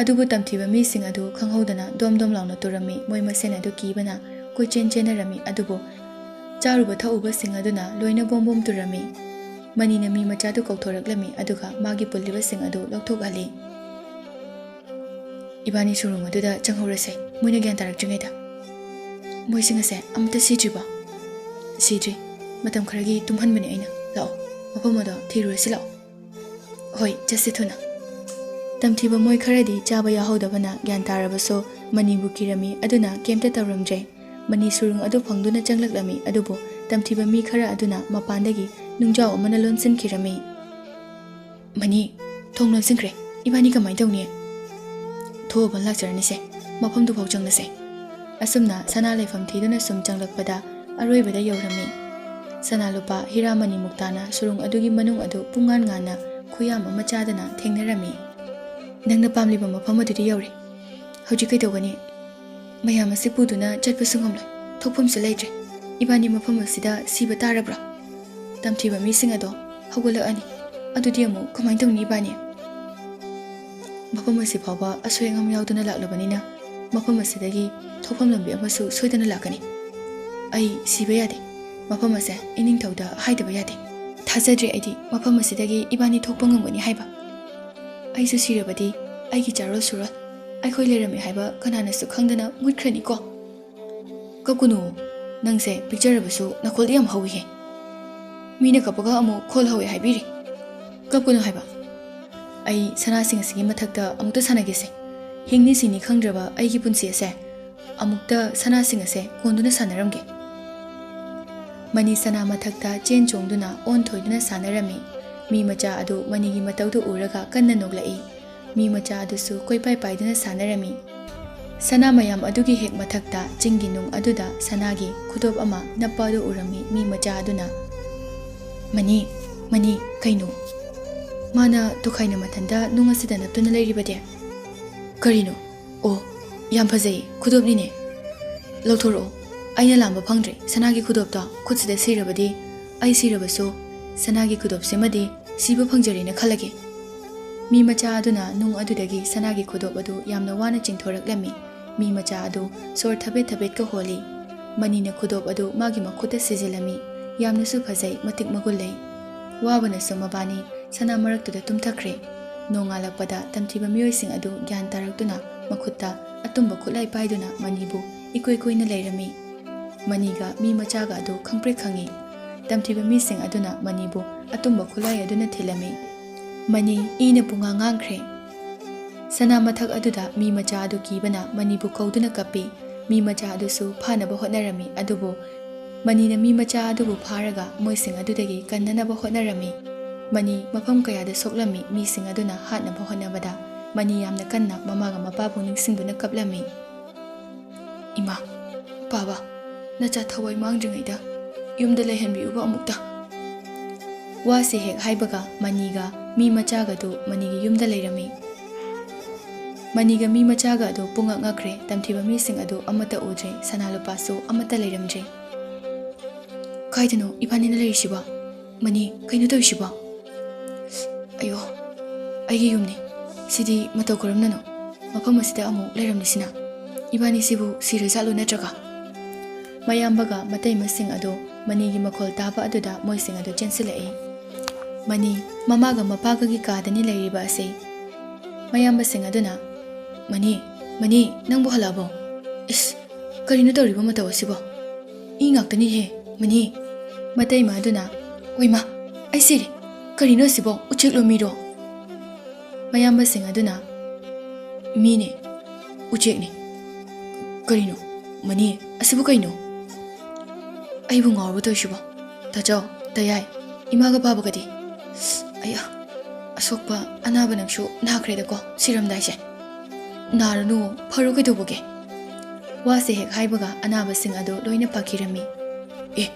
adubu tamthiba mising adu khanghodana domdom launa turami moi masen adu kibana koichen chenarami adubu चारुब थौब सिंग अदुना लोइना बोंबोम तुरमी मनीना मी मचादु कौथोरक्लमी अदुगा मागी पुल्लिबा सिंग अदु लौथोकहली इबानी सुरुंग अदुदा चंगहौरसे Moina ग्यान तारक्ट्रिङैदा मोइसिंग असे अमता सिद्रिबा सिद्रि मतम खरगी तुम्हनबने अइना लाओ मफम अदो थिरुरसि लाओ होय चसे थुना तमथिबा मोइ खरदी चाबा याहौदबना ग्यान तारबसो मनीबु किरमी अदुना केमते तवरमजे मनी सुरुंग अदु फंगदुना चंगलक्लमी अदुबो तमथिबा मी खरा अदुना मपानदगी नुंजाव अमना लोनसिनखिरमी मनी थोंग लोनसिनख्रे इबानी कमाय तौनी थोबन लाचरनिसे मफमदु फाव चंगलसे ꯑꯁꯨꯝꯅ ꯁꯅꯥ ꯂꯩꯐꯝ ꯊꯤꯗꯨꯅ ꯁꯨꯝ ꯆꯪꯂꯛꯄꯗ ꯑꯔꯣꯏꯕꯗ ꯌꯧꯔꯝꯃꯤ꯫ ꯁꯅꯥ ꯂꯨꯄꯥ ꯍꯤꯔꯥꯃꯅꯤ ꯃꯨꯛꯇꯥꯅ ꯁꯨꯔꯨꯡ ꯑꯗꯨꯒꯤ ꯃꯅꯨꯡ ꯑꯗꯨ ꯄꯨꯡꯉꯥꯟ ꯉꯥꯟꯅ ꯈꯨꯌꯥꯝ ꯑꯃ ꯆꯥꯗꯅ ꯊꯦꯡꯅꯔꯝꯃꯤ꯫ ꯅꯪꯅ ꯄꯥꯝꯂꯤꯕ ꯃꯐꯝ ꯑꯗꯨꯗꯤ ꯌꯧꯔꯦ꯫ ꯍꯧꯖꯤꯛ ꯀꯩꯗꯧꯒꯅꯤ? ꯃꯌꯥꯝ ꯑꯁꯤ ꯄꯨꯗꯨꯅ ꯆꯠꯄꯁꯨ ꯉꯝꯂꯣꯏ, ꯊꯣꯛꯐꯝꯁꯨ ꯂꯩꯇ꯭ꯔꯦ꯫ ꯏꯕꯥꯅꯤ ꯃꯐꯝ ꯑꯁꯤꯗ ꯁꯤꯕ ꯇꯥꯔꯕ꯭ꯔꯥ? ꯇꯝꯊꯤꯕ ꯃꯤꯁꯤꯡ ꯑꯗꯣ ꯍꯧꯒꯠꯂꯛꯑꯅꯤ, ꯑꯗꯨꯗꯤ ꯑꯃꯨꯛ ꯀꯃꯥꯏꯅ ꯇꯧꯅꯤ ꯏꯕꯥꯅꯤ? ꯃꯐꯝ ꯑꯁꯤ ꯐꯥꯎꯕ ꯑꯁꯣꯏ ꯑꯉꯥꯝ ꯌꯥꯎꯗꯅ ꯂꯥꯛꯂꯕꯅꯤꯅ ꯃꯐꯝ ꯑꯁꯤꯗꯒꯤ ꯊꯣꯛꯐꯝ ꯂꯝꯕꯤ ꯑꯃꯁꯨ ꯁꯣꯏꯗꯅ ꯂꯥꯛꯀꯅꯤ꯫ ꯑꯩ ꯁꯤꯕ ꯌꯥꯗꯦ, ꯃꯐꯝ ꯑꯁꯦ ꯏꯅꯤꯡꯊꯧꯗ ꯍꯥꯏꯗꯕ ꯌꯥꯗꯦ꯫ ꯊꯥꯖꯗ꯭ꯔꯦ ꯑꯩꯗꯤ ꯃꯐꯝ ꯑꯁꯤꯗꯒꯤ ꯏꯕꯥꯅꯤ ꯊꯣꯛꯄ ꯉꯝꯒꯅꯤ ꯍꯥꯏꯕ꯫ ꯑꯩꯁꯨ ꯁꯤꯔꯕꯗꯤ ꯑꯩꯒꯤ ꯆꯥꯔꯣꯜ ꯁꯨꯔꯣꯜ ꯑꯩꯈꯣꯏ ꯂꯩꯔꯝꯃꯤ ꯍꯥꯏꯕ ꯀꯅꯥꯅꯁꯨ ꯈꯪꯗꯅ ꯃꯨꯠꯈ꯭ꯔꯅꯤꯀꯣ꯫ ꯀꯞꯀꯅꯨ, ꯅꯪꯁꯦ ꯄꯤꯛꯆꯔꯕꯁꯨ ꯅꯈꯣꯜꯗꯤ ꯌꯥꯝ ꯍꯧꯏꯍꯦ꯫ ꯃꯤꯅ ꯀꯞꯄꯒ ꯑꯃꯨꯛ ꯈꯣꯜ ꯍꯧꯋꯦ ꯍꯥꯏꯕꯤꯔꯤ꯫ ꯀꯞꯀꯅꯨ ꯍꯥꯏꯕ꯫ ꯑꯩ ꯁꯅꯥꯁꯤꯡ ꯑꯁꯤꯒꯤ ꯃꯊꯛꯇ ꯑꯃꯨꯛꯇ ꯁꯥꯟꯅꯒꯦꯁꯦ꯫ ꯍꯤꯡꯅꯤ ꯁꯤꯅꯤ ꯈꯪꯗ꯭ꯔꯕ ꯑꯩꯒꯤ ꯄꯨꯟꯁꯤ ꯑꯁꯦ ꯑꯃꯨꯛꯇ ꯁꯅꯥꯁꯤꯡ ꯑꯁꯦ ꯀꯣꯟꯗꯨꯅ ꯁꯥꯟꯅꯔꯝꯒꯦ꯫ ꯃꯅꯤ ꯁꯅꯥ ꯃꯊꯛꯇ ꯆꯦꯟ ꯆꯣꯡꯗꯨꯅ ꯑꯣꯟ ꯊꯣꯏꯗꯨꯅ ꯁꯥꯟꯅꯔꯝꯃꯤ꯫ ꯃꯤ ꯃꯆꯥ ꯑꯗꯨ ꯃꯅꯤꯒꯤ ꯃꯇꯧꯗꯨ ꯎꯔꯒ ꯀꯟꯅ ꯅꯣꯛꯂꯛꯏ꯫ ꯃꯤ ꯃꯆꯥ ꯑꯗꯨꯁꯨ ꯀꯣꯏꯄꯥꯏ ꯄꯥꯏꯗꯨꯅ ꯁꯥꯟꯅꯔꯝꯃꯤ꯫ ꯁꯅꯥ ꯃꯌꯥꯝ ꯑꯗꯨꯒꯤ ꯍꯦꯛ ꯃꯊꯛꯇ ꯆꯤꯡꯒꯤ ꯅꯨꯡ ꯑꯗꯨꯗ ꯁꯅꯥꯒꯤ ꯈꯨꯗꯣꯞ ꯑꯃ ꯅꯞꯄ ꯑꯗꯨ ꯎꯔꯝꯃꯤ ꯃꯤ ꯃꯆꯥ ꯑꯗꯨꯅ꯫ ꯃꯅꯤ, ꯃꯅꯤ, ꯀꯩꯅꯣ? ꯃꯥꯅ ꯇꯣꯈꯥꯏꯅ ꯃꯊꯟꯇ ꯅꯨꯡ ꯑꯁꯤꯗ ꯅꯞꯇꯨꯅ ꯂꯩꯔꯤꯕꯗꯤ? ꯀꯔꯤꯅꯣ? ꯑꯣ, ꯌꯥꯝ ꯐꯖꯩ, ꯈꯨꯗꯣꯞꯅꯤꯅꯦ꯫ ꯂꯧꯊꯣꯔꯛꯑꯣ, ꯑꯩꯅ ꯂꯥꯝꯕ ꯐꯪꯗ꯭ꯔꯦ ꯁꯅꯥꯒꯤ ꯈꯨꯗꯣꯞꯇꯣ ꯈꯨꯠꯁꯤꯗ ꯁꯤꯔꯕꯗꯤ ꯑꯩ ꯁꯤꯔꯕꯁꯨ ꯁꯅꯥꯒꯤ ꯈꯨꯗꯣꯞꯁꯤꯃꯗꯤ ꯁꯤꯕ ꯐꯪꯖꯔꯦꯅ ꯈꯜꯂꯒꯦ꯫ ꯃꯤ ꯃꯆꯥ ꯑꯗꯨꯅ ꯅꯨꯡ ꯑꯗꯨꯗꯒꯤ ꯁꯅꯥꯒꯤ ꯈꯨꯗꯣꯞ ꯑꯗꯨ ꯌꯥꯝꯅ ꯋꯥꯅ ꯆꯤꯡꯊꯣꯔꯛꯂꯝꯃꯤ꯫ ꯃꯤ ꯃꯆꯥ ꯑꯗꯨ ꯁꯣꯔ ꯊꯕꯦꯠ ꯊꯕꯦꯠꯀ ꯍꯣꯜꯂꯤ꯫ ꯃꯅꯤꯅ ꯈꯨꯗꯣꯞ ꯑꯗꯨ ꯃꯥꯒꯤ ꯃꯈꯨꯠꯇ ꯁꯤꯖꯤꯜꯂꯝꯃꯤ꯫ ꯌꯥꯝꯅꯁꯨ ꯐꯖꯩ, ꯃꯇꯤꯛ ꯃꯒꯨꯟ ꯂꯩ꯫ ꯋꯥꯕꯅꯁꯨ ꯃꯕꯥꯅꯤ ꯁꯅꯥ ꯃꯔꯛꯇꯨꯗ ꯇꯨꯝꯊꯈ꯭ꯔꯦ꯫ ꯅꯣꯡꯉꯥꯜꯂꯛꯄꯗ ꯇꯝꯊꯤꯕ ꯃꯤꯑꯣꯏꯁꯤꯡ ꯑꯗꯨ ꯒ꯭ꯌꯥꯟ ꯇꯥꯔꯛꯇꯨꯅ ꯃꯈꯨꯠꯇ ꯑꯇꯨꯝꯕ ꯈꯨꯠꯂꯥꯏ ꯄꯥꯏꯗꯨꯅ ꯃꯅꯤꯕꯨ ꯏꯀꯨꯏ ꯀꯨꯏꯅ ꯂꯩꯔꯝꯃꯤ꯫ ꯃꯅꯤꯒ ꯃꯤ ꯃꯆꯥꯒ ꯑꯗꯨ ꯈꯪꯄ꯭ꯔꯦꯛ ꯈꯪꯏ꯫ ꯇꯝꯊꯤꯕ ꯃꯤꯁꯤꯡ ꯑꯗꯨꯅ ꯃꯅꯤꯕꯨ ꯑꯇꯨꯝꯕ ꯈꯨꯠꯂꯥꯏ ꯑꯗꯨꯅ ꯊꯤꯜꯂꯝꯃꯤ꯫ ꯃꯅꯤ ꯏꯅ ꯄꯨꯡꯉꯥꯡ ꯉꯥꯡꯈ꯭ꯔꯦ꯫ ꯁꯅꯥ ꯃꯊꯛ ꯑꯗꯨꯗ ꯃꯤ ꯃꯆꯥ ꯑꯗꯨ ꯀꯤꯕꯅ ꯃꯅꯤꯕꯨ ꯀꯧꯗꯨꯅ ꯀꯞꯄꯤ꯫ ꯃꯤ ꯃꯆꯥ ꯑꯗꯨꯁꯨ ꯐꯥꯅꯕ ꯍꯣꯠꯅꯔꯝꯃꯤ, ꯑꯗꯨꯕꯨ ꯃꯅꯤꯅ ꯃꯤ ꯃꯆꯥ ꯑꯗꯨꯕꯨ ꯐꯥꯔꯒ ꯃꯣꯏꯁꯤꯡ ꯑꯗꯨꯗꯒꯤ ꯀꯟꯅꯅꯕ ꯍꯣꯠꯅꯔꯝꯃꯤ꯫ ꯃꯅꯤ ꯃꯐꯝ ꯀꯌꯥꯗ ꯁꯣꯛꯂꯝꯃꯤ꯫ ꯃꯤꯁꯤꯡ ꯑꯗꯨꯅ ꯍꯥꯠꯅꯕ ꯍꯣꯠꯅꯕꯗ ꯃꯅꯤ ꯌꯥꯝꯅ ꯀꯟꯅ ꯃꯃꯥꯒ ꯃꯄꯥꯕꯨ ꯅꯤꯡꯁꯤꯡꯗꯨꯅ ꯀꯞꯂꯝꯃꯤ꯫ ꯏꯃꯥ, ꯕꯥꯕꯥ, ꯅꯆꯥ ꯊꯋꯥꯏ ꯃꯥꯡꯗ꯭ꯔꯤꯉꯩꯗ ꯌꯨꯝꯗ ꯂꯩꯍꯟꯕꯤꯌꯨꯕ ꯑꯃꯨꯛꯇ꯫ ꯋꯥꯁꯤ ꯍꯦꯛ ꯍꯥꯏꯕꯒ ꯃꯅꯤꯒ ꯃꯤ ꯃꯆꯥꯒꯗꯨ ꯃꯅꯤꯒꯤ ꯌꯨꯝꯗ ꯂꯩꯔꯝꯃꯤ꯫ ꯃꯅꯤꯒ ꯃꯤ ꯃꯆꯥꯒ ꯑꯗꯨ ꯄꯨꯡꯉꯛ ꯉꯛꯈ꯭ꯔꯦ꯫ ꯇꯝꯊꯤꯕ ꯃꯤꯁꯤꯡ ꯑꯗꯨ ꯑꯃꯠꯇ ꯎꯗ꯭ꯔꯦ꯫ ꯁꯅꯥ ꯂꯨꯄꯥꯁꯨ ꯑꯃꯠꯇ ꯂꯩꯔꯝꯗ꯭ꯔꯦ꯫ ꯀꯥꯏꯗꯅꯣ ꯏꯕꯥꯅꯤꯅ ꯂꯩꯔꯤꯁꯤꯕꯣ? ꯃꯅꯤ, ꯀꯩꯅꯣ ꯇꯧꯔꯤꯁꯤꯕꯣ? ꯑꯌꯣ, ꯑꯩꯒꯤ ꯌꯨꯝꯅꯤ꯫ ꯁꯤꯗꯤ ꯃꯇꯧ ꯀꯔꯝꯅꯅꯣ? ꯃꯐꯝ ꯑꯁꯤꯗ ꯑꯃꯨꯛ ꯂꯩꯔꯝꯂꯤꯁꯤꯅ? ꯏꯕꯥꯅꯤꯁꯤꯕꯨ ꯁꯤꯔꯖꯥꯠꯂꯣ ꯅꯠꯇ꯭ꯔꯒ? ꯃꯌꯥꯝꯕꯒ ꯃꯇꯩꯃꯁꯤꯡ ꯑꯗꯨ ꯃꯅꯤꯒꯤ ꯃꯈꯣꯜ ꯇꯥꯕ ꯑꯗꯨꯗ ꯃꯣꯏꯁꯤꯡ ꯑꯗꯨ ꯆꯦꯟꯁꯤꯜꯂꯛꯏ꯫ ꯃꯅꯤ ꯃꯃꯥꯒ ꯃꯄꯥꯒꯒꯤ ꯀꯥꯗꯅꯤ ꯂꯩꯔꯤꯕ ꯑꯁꯤ꯫ ꯃꯌꯥꯝꯕꯁꯤꯡ ꯑꯗꯨꯅ, ꯃꯅꯤ, ꯃꯅꯤ, ꯅꯪꯕꯨ ꯍꯜꯂꯛꯑꯕꯣ? ꯏꯁ, ꯀꯔꯤꯅꯣ ꯇꯧꯔꯤꯕ ꯃꯇꯧ ꯑꯁꯤꯕꯣ? E ꯉꯥꯛꯇꯅꯤꯍꯦ money. ꯃꯇꯩꯃ ꯑꯗꯨꯅ, ꯑꯣꯏꯃꯥ, ꯑꯩ ꯁꯤꯔꯦ, ꯀꯔꯤꯅꯣ ꯑꯁꯤꯕꯣ? ꯎꯆꯦꯛꯂꯣ ꯃꯤꯔꯣ? ꯃꯌꯥꯝꯕꯁꯤꯡ ꯑꯗꯨꯅ, ꯃꯤꯅꯦ, ꯎꯆꯦꯛꯅꯤ꯫ ꯀꯔꯤꯅꯣ ꯃꯅꯤ, ꯑꯁꯤꯕꯨ ꯀꯩꯅꯣ? ꯑꯩꯕꯨ ꯉꯥꯎꯔꯕ ꯇꯧꯔꯤꯁꯤꯕꯣ? ꯇꯥꯆꯧ, ꯇꯌꯥꯏ, ꯏꯃꯥꯒ ꯕꯥꯕꯥꯒꯗꯤ? ꯑꯌꯥ, ꯑꯁꯣꯛꯄ ꯑꯅꯥꯕ ꯅꯪꯁꯨ ꯅꯥꯈ꯭ꯔꯦꯗꯀꯣ ꯁꯤꯔꯝꯗꯥꯏꯁꯦ꯫ ꯅꯥꯔꯅꯨ, ꯐꯔꯣ, ꯀꯩꯗꯧꯕꯒꯦ? ꯋꯥꯁꯦ ꯍꯦꯛ ꯍꯥꯏꯕꯒ ꯑꯅꯥꯕꯁꯤꯡ ꯑꯗꯨ ꯂꯣꯏꯅ ꯐꯈꯤꯔꯝꯃꯤ꯫ ꯑꯦ,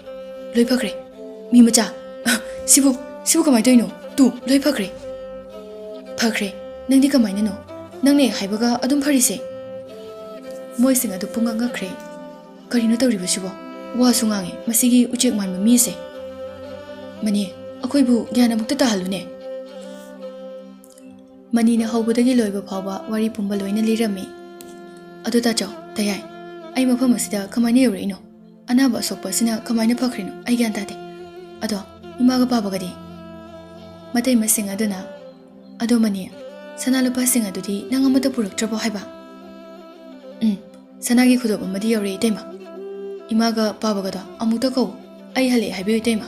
ꯂꯣꯏ ꯐꯈ꯭ꯔꯦ꯫ ꯃꯤ ꯃꯆꯥ, ꯁꯤꯕꯨ ꯀꯃꯥꯏꯅ ꯇꯧꯔꯤꯅꯣ? ꯇꯨ, ꯂꯣꯏ ꯐꯈ꯭ꯔꯦ꯫ ꯐꯈ꯭ꯔꯦ? ꯅꯪꯗꯤ ꯀꯃꯥꯏꯅꯅꯣ? ꯅꯪꯅ ꯍꯦꯛ ꯍꯥꯏꯕꯒ ꯑꯗꯨꯝ ꯐꯔꯤꯁꯦ? ꯃꯣꯏꯁꯤꯡ ꯑꯗꯨ ꯄꯨꯡꯉꯛ ꯉꯛꯈ꯭ꯔꯦ꯫ ꯀꯔꯤꯅꯣ ꯇꯧꯔꯤꯕꯁꯤꯕꯣ? ꯋꯥꯁꯨ ꯉꯥꯡꯉꯦ ꯃꯁꯤꯒꯤ ꯎꯆꯦꯛ ꯃꯥꯟꯕ ꯃꯤꯁꯦ꯫ ꯃꯅꯤ, ꯑꯩꯈꯣꯏꯕꯨ ꯒ꯭ꯌꯥꯟ ꯑꯃꯨꯛꯇ ꯇꯥꯍꯜꯂꯨꯅꯦ꯫ ꯃꯅꯤꯅ ꯍꯧꯕꯗꯒꯤ ꯂꯣꯏꯕ ꯐꯥꯎꯕ ꯋꯥꯔꯤ ꯄꯨꯝꯕ ꯂꯣꯏꯅ ꯂꯤꯔꯝꯃꯤ꯫ ꯑꯗꯨ ꯇꯥꯆꯧ, ꯇꯌꯥꯏ, ꯑꯩ ꯃꯐꯝ ꯑꯁꯤꯗ ꯀꯃꯥꯏꯅ ꯌꯧꯔꯛꯏꯅꯣ? ꯑꯅꯥꯕ ꯑꯁꯣꯛꯄ ꯑꯁꯤꯅ ꯀꯃꯥꯏꯅ ꯐꯈ꯭ꯔꯤꯅꯣ? ꯑꯩ ꯒ꯭ꯌꯥꯟ ꯇꯥꯗꯦ꯫ ꯑꯗꯣ ꯏꯃꯥꯒ ꯕꯥꯕꯥꯒꯗꯤ? ꯃꯇꯩꯃꯁꯤꯡ ꯑꯗꯨꯅ, ꯑꯗꯣ ꯃꯅꯤ, ꯁꯅꯥ ꯂꯨꯄꯥꯁꯤꯡ ꯑꯗꯨꯗꯤ ꯅꯪ ꯑꯃꯠꯇ ꯄꯨꯔꯛꯇ꯭ꯔꯕꯣ ꯍꯥꯏꯕ? ꯁꯅꯥꯒꯤ ꯈꯨꯗꯣꯞ ꯑꯃꯗꯤ ꯌꯧꯔꯛꯏ ꯏꯇꯩꯃ꯫ ꯏꯃꯥꯒ ꯕꯥꯕꯥꯒꯗꯣ ꯑꯃꯨꯛꯇ ꯀꯧ, ꯑꯩ ꯍꯜꯂꯛꯑꯦ ꯍꯥꯏꯕꯤꯌꯨ ꯏꯇꯩꯃ꯫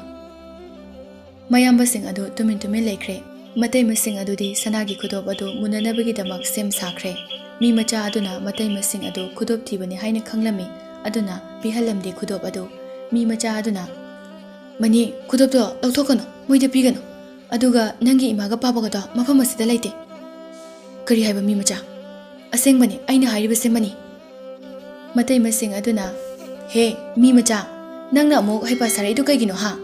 ꯃꯌꯥꯝꯕꯁꯤꯡ ꯑꯗꯨ ꯇꯨꯃꯤꯟ ꯇꯨꯃꯤꯟ ꯂꯩꯈ꯭ꯔꯦ꯫ ꯃꯇꯩꯃꯁꯤꯡ ꯑꯗꯨꯗꯤ ꯁꯅꯥꯒꯤ ꯈꯨꯗꯣꯞ ꯑꯗꯨ ꯃꯨꯟꯅꯅꯕꯒꯤꯗꯃꯛ ꯁꯦꯝ ꯁꯥꯈ꯭ꯔꯦ꯫ ꯃꯤ ꯃꯆꯥ ꯑꯗꯨꯅ ꯃꯇꯩꯃꯁꯤꯡ ꯑꯗꯨ ꯈꯨꯗꯣꯞ ꯊꯤꯕꯅꯤ ꯍꯥꯏꯅ ꯈꯪꯂꯝꯃꯤ, ꯑꯗꯨꯅ ꯄꯤꯍꯜꯂꯝꯗꯦ ꯈꯨꯗꯣꯞ ꯑꯗꯨ꯫ ꯃꯤ ꯃꯆꯥ ꯑꯗꯨꯅ, ꯃꯅꯤ, ꯈꯨꯗꯣꯞꯇꯣ ꯂꯧꯊꯣꯛꯀꯅꯨ, ꯃꯣꯏꯗ ꯄꯤꯒꯅꯨ, ꯑꯗꯨꯒ ꯅꯪꯒꯤ ꯏꯃꯥꯒ ꯕꯥꯕꯥꯒꯗꯣ ꯃꯐꯝ ꯑꯁꯤꯗ ꯂꯩꯇꯦ꯫ ꯀꯔꯤ ꯍꯥꯏꯕ ꯃꯤ ꯃꯆꯥ? ꯑꯁꯦꯡꯕꯅꯤ, ꯑꯩꯅ ꯍꯥꯏꯔꯤꯕꯁꯦ money. Matai masing aduna, he, mi macha, nang na amok hay pasaray ito kay gino ha?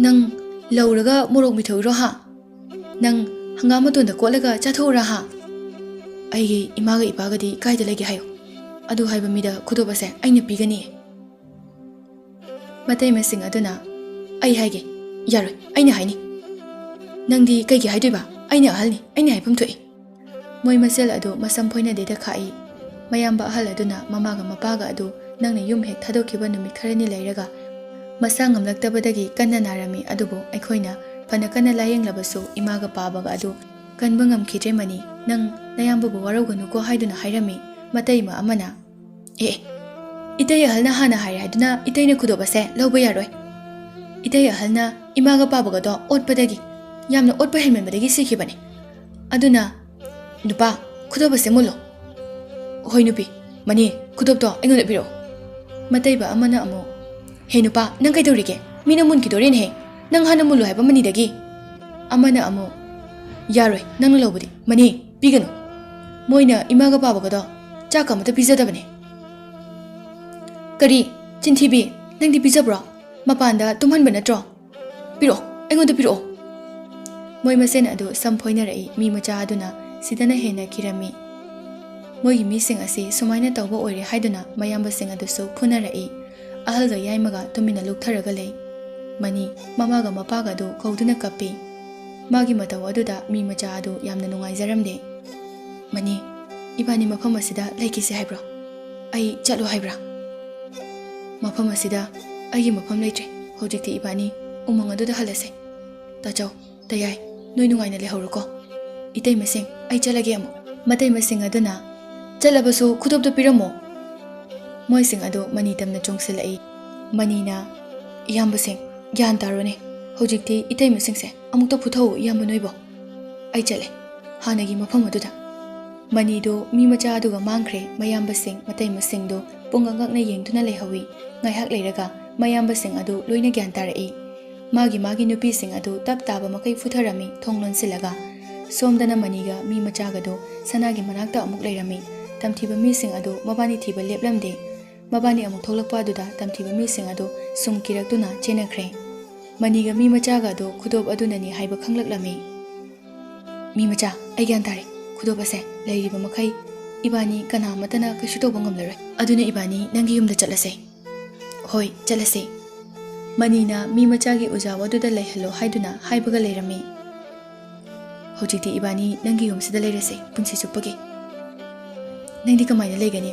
Nang lauraga morok mithawiro ha? Nang hangama tunda kolaga chathura ha? Aigi imaga ipagadi kaida lagi hayo. Adu haiba mida kudobase aina pigani. Matai masing aduna, ai haige, yaroy, aina haini. Nangdi kaigi haidoiba, aina ahalni, aina haipam thu'i. Moy masel adu masam phoina deda khai. Mayamba ahal aduna mamaga mapaga adu nangna yum hek thadokhiba numit kharani leiraga masa ngamlaktabadagi kanna narami adubo aikhoina phana kana layeng labasu imaga pabaga adu kanba ngamkhidre mani nang nayamba bu waroganu ko haiduna hairami matai ma amana itai ahalna hana haiduna itaina khudobase lawba yaroi itai ahalna imaga pabaga do otpadagi yamna otpa helmenbadagi sikhibani aduna nupa khudobase mulo hoi nupi mani khudobdo engona biro matai ba amana amo he nupa nang kai dorige mina mun ki dorin he nang hana mulu haiba mani dagi amana amo yaroi nang lobudi mani pigano moina imaga pabaga do chaka mata pizada bane kari chintibi nang di pizza bro mapanda tumhan bana tro piro engonda piro moi masen adu samphoina rai mi macha aduna sidana hena kirami moi mi sing asi sumaina tawba oire haiduna mayamba sing adu so phuna rai ahalga yaimaga tumina luktharaga lei mani mamaga mapaga do kauduna kapi magi mataw aduda mi macha adu yamna nungai jaramde mani ibani mafam asida laikisi haibro ai chalo haibra mafam asida ai mafam leitre hojikti ibani umang aduda halase tajaw tayai noi nungai na lehorko itai masing ai chalage amo matai masing aduna chalabasu khudobdo piramo moi sing ado mani tamna chongsilai mani na iyamba sing gyan tarone hojikti itai masing se amukta phuthau iyamba noibo ai chale hanagi mafam aduda mani do mi macha aduga mangkhre mayamba sing matai masing do pungangak na yengduna lehawi ngaihak leiraga mayamba sing adu loina gyan tarai magi nupi sing adu tap taba makai futharami thonglon silaga somdana maniga mi macha ga do sanagi manakta amuk leirami tamthiba mi sing adu mabani thiba leplamde mabani amuk tholakpa aduda tamthiba mi sing adu sumkirakduna chenakhre maniga mi macha ga do khudob adunani haiba khanglaklami mi macha ai gyan tare khudob ase leiriba makai ibani kana matana kashu toba ngamlaroi aduna ibani nangi yumda chatlase hoi chalase manina mi macha gi ujawa aduda leihalo haiduna haibaga leirami hojikti ibani nangi yumsida leirase punsi chupage nangdi kamaina legani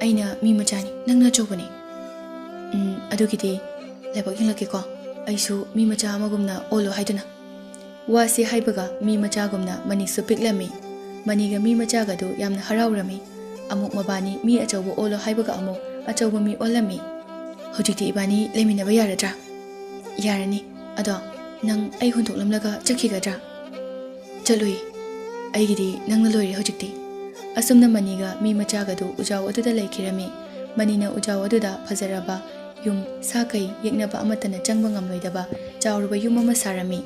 aina mi machani nangna chobani adugiti lebak hinglake ko aisu mi macha amagumna olo haiduna wasi haibaga mi macha gumna mani supiklami maniga mi macha ga do yamna harawrami amuk mabani mi achawbo olo haibaga amuk achawbo mi olami hojikti ibani leminaba yaradra yarani ado nang ai huntoklamlaga chakhigadra chalui aigidi nangna loire hojikti asumna maniga mi macha ga do ujaw aduda laikirami manina ujaw aduda phajaraba yum sakai yeknaba amatana changba ngamloidaba chawruba yum ama sarami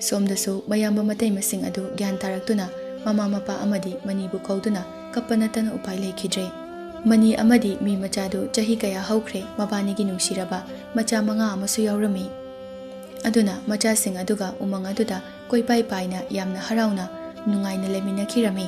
somdasu mayamba matai masing adu gyan taraktuna mama mapa amadi mani bu kauduna kapanatana upai lekhidre mani amadi mi macha do chahi kaya haukhre mabani gi nungsiraba macha manga amasu yawrami aduna macha sing aduga umang aduda koipai paina yamna harauna nungaina lemina khirami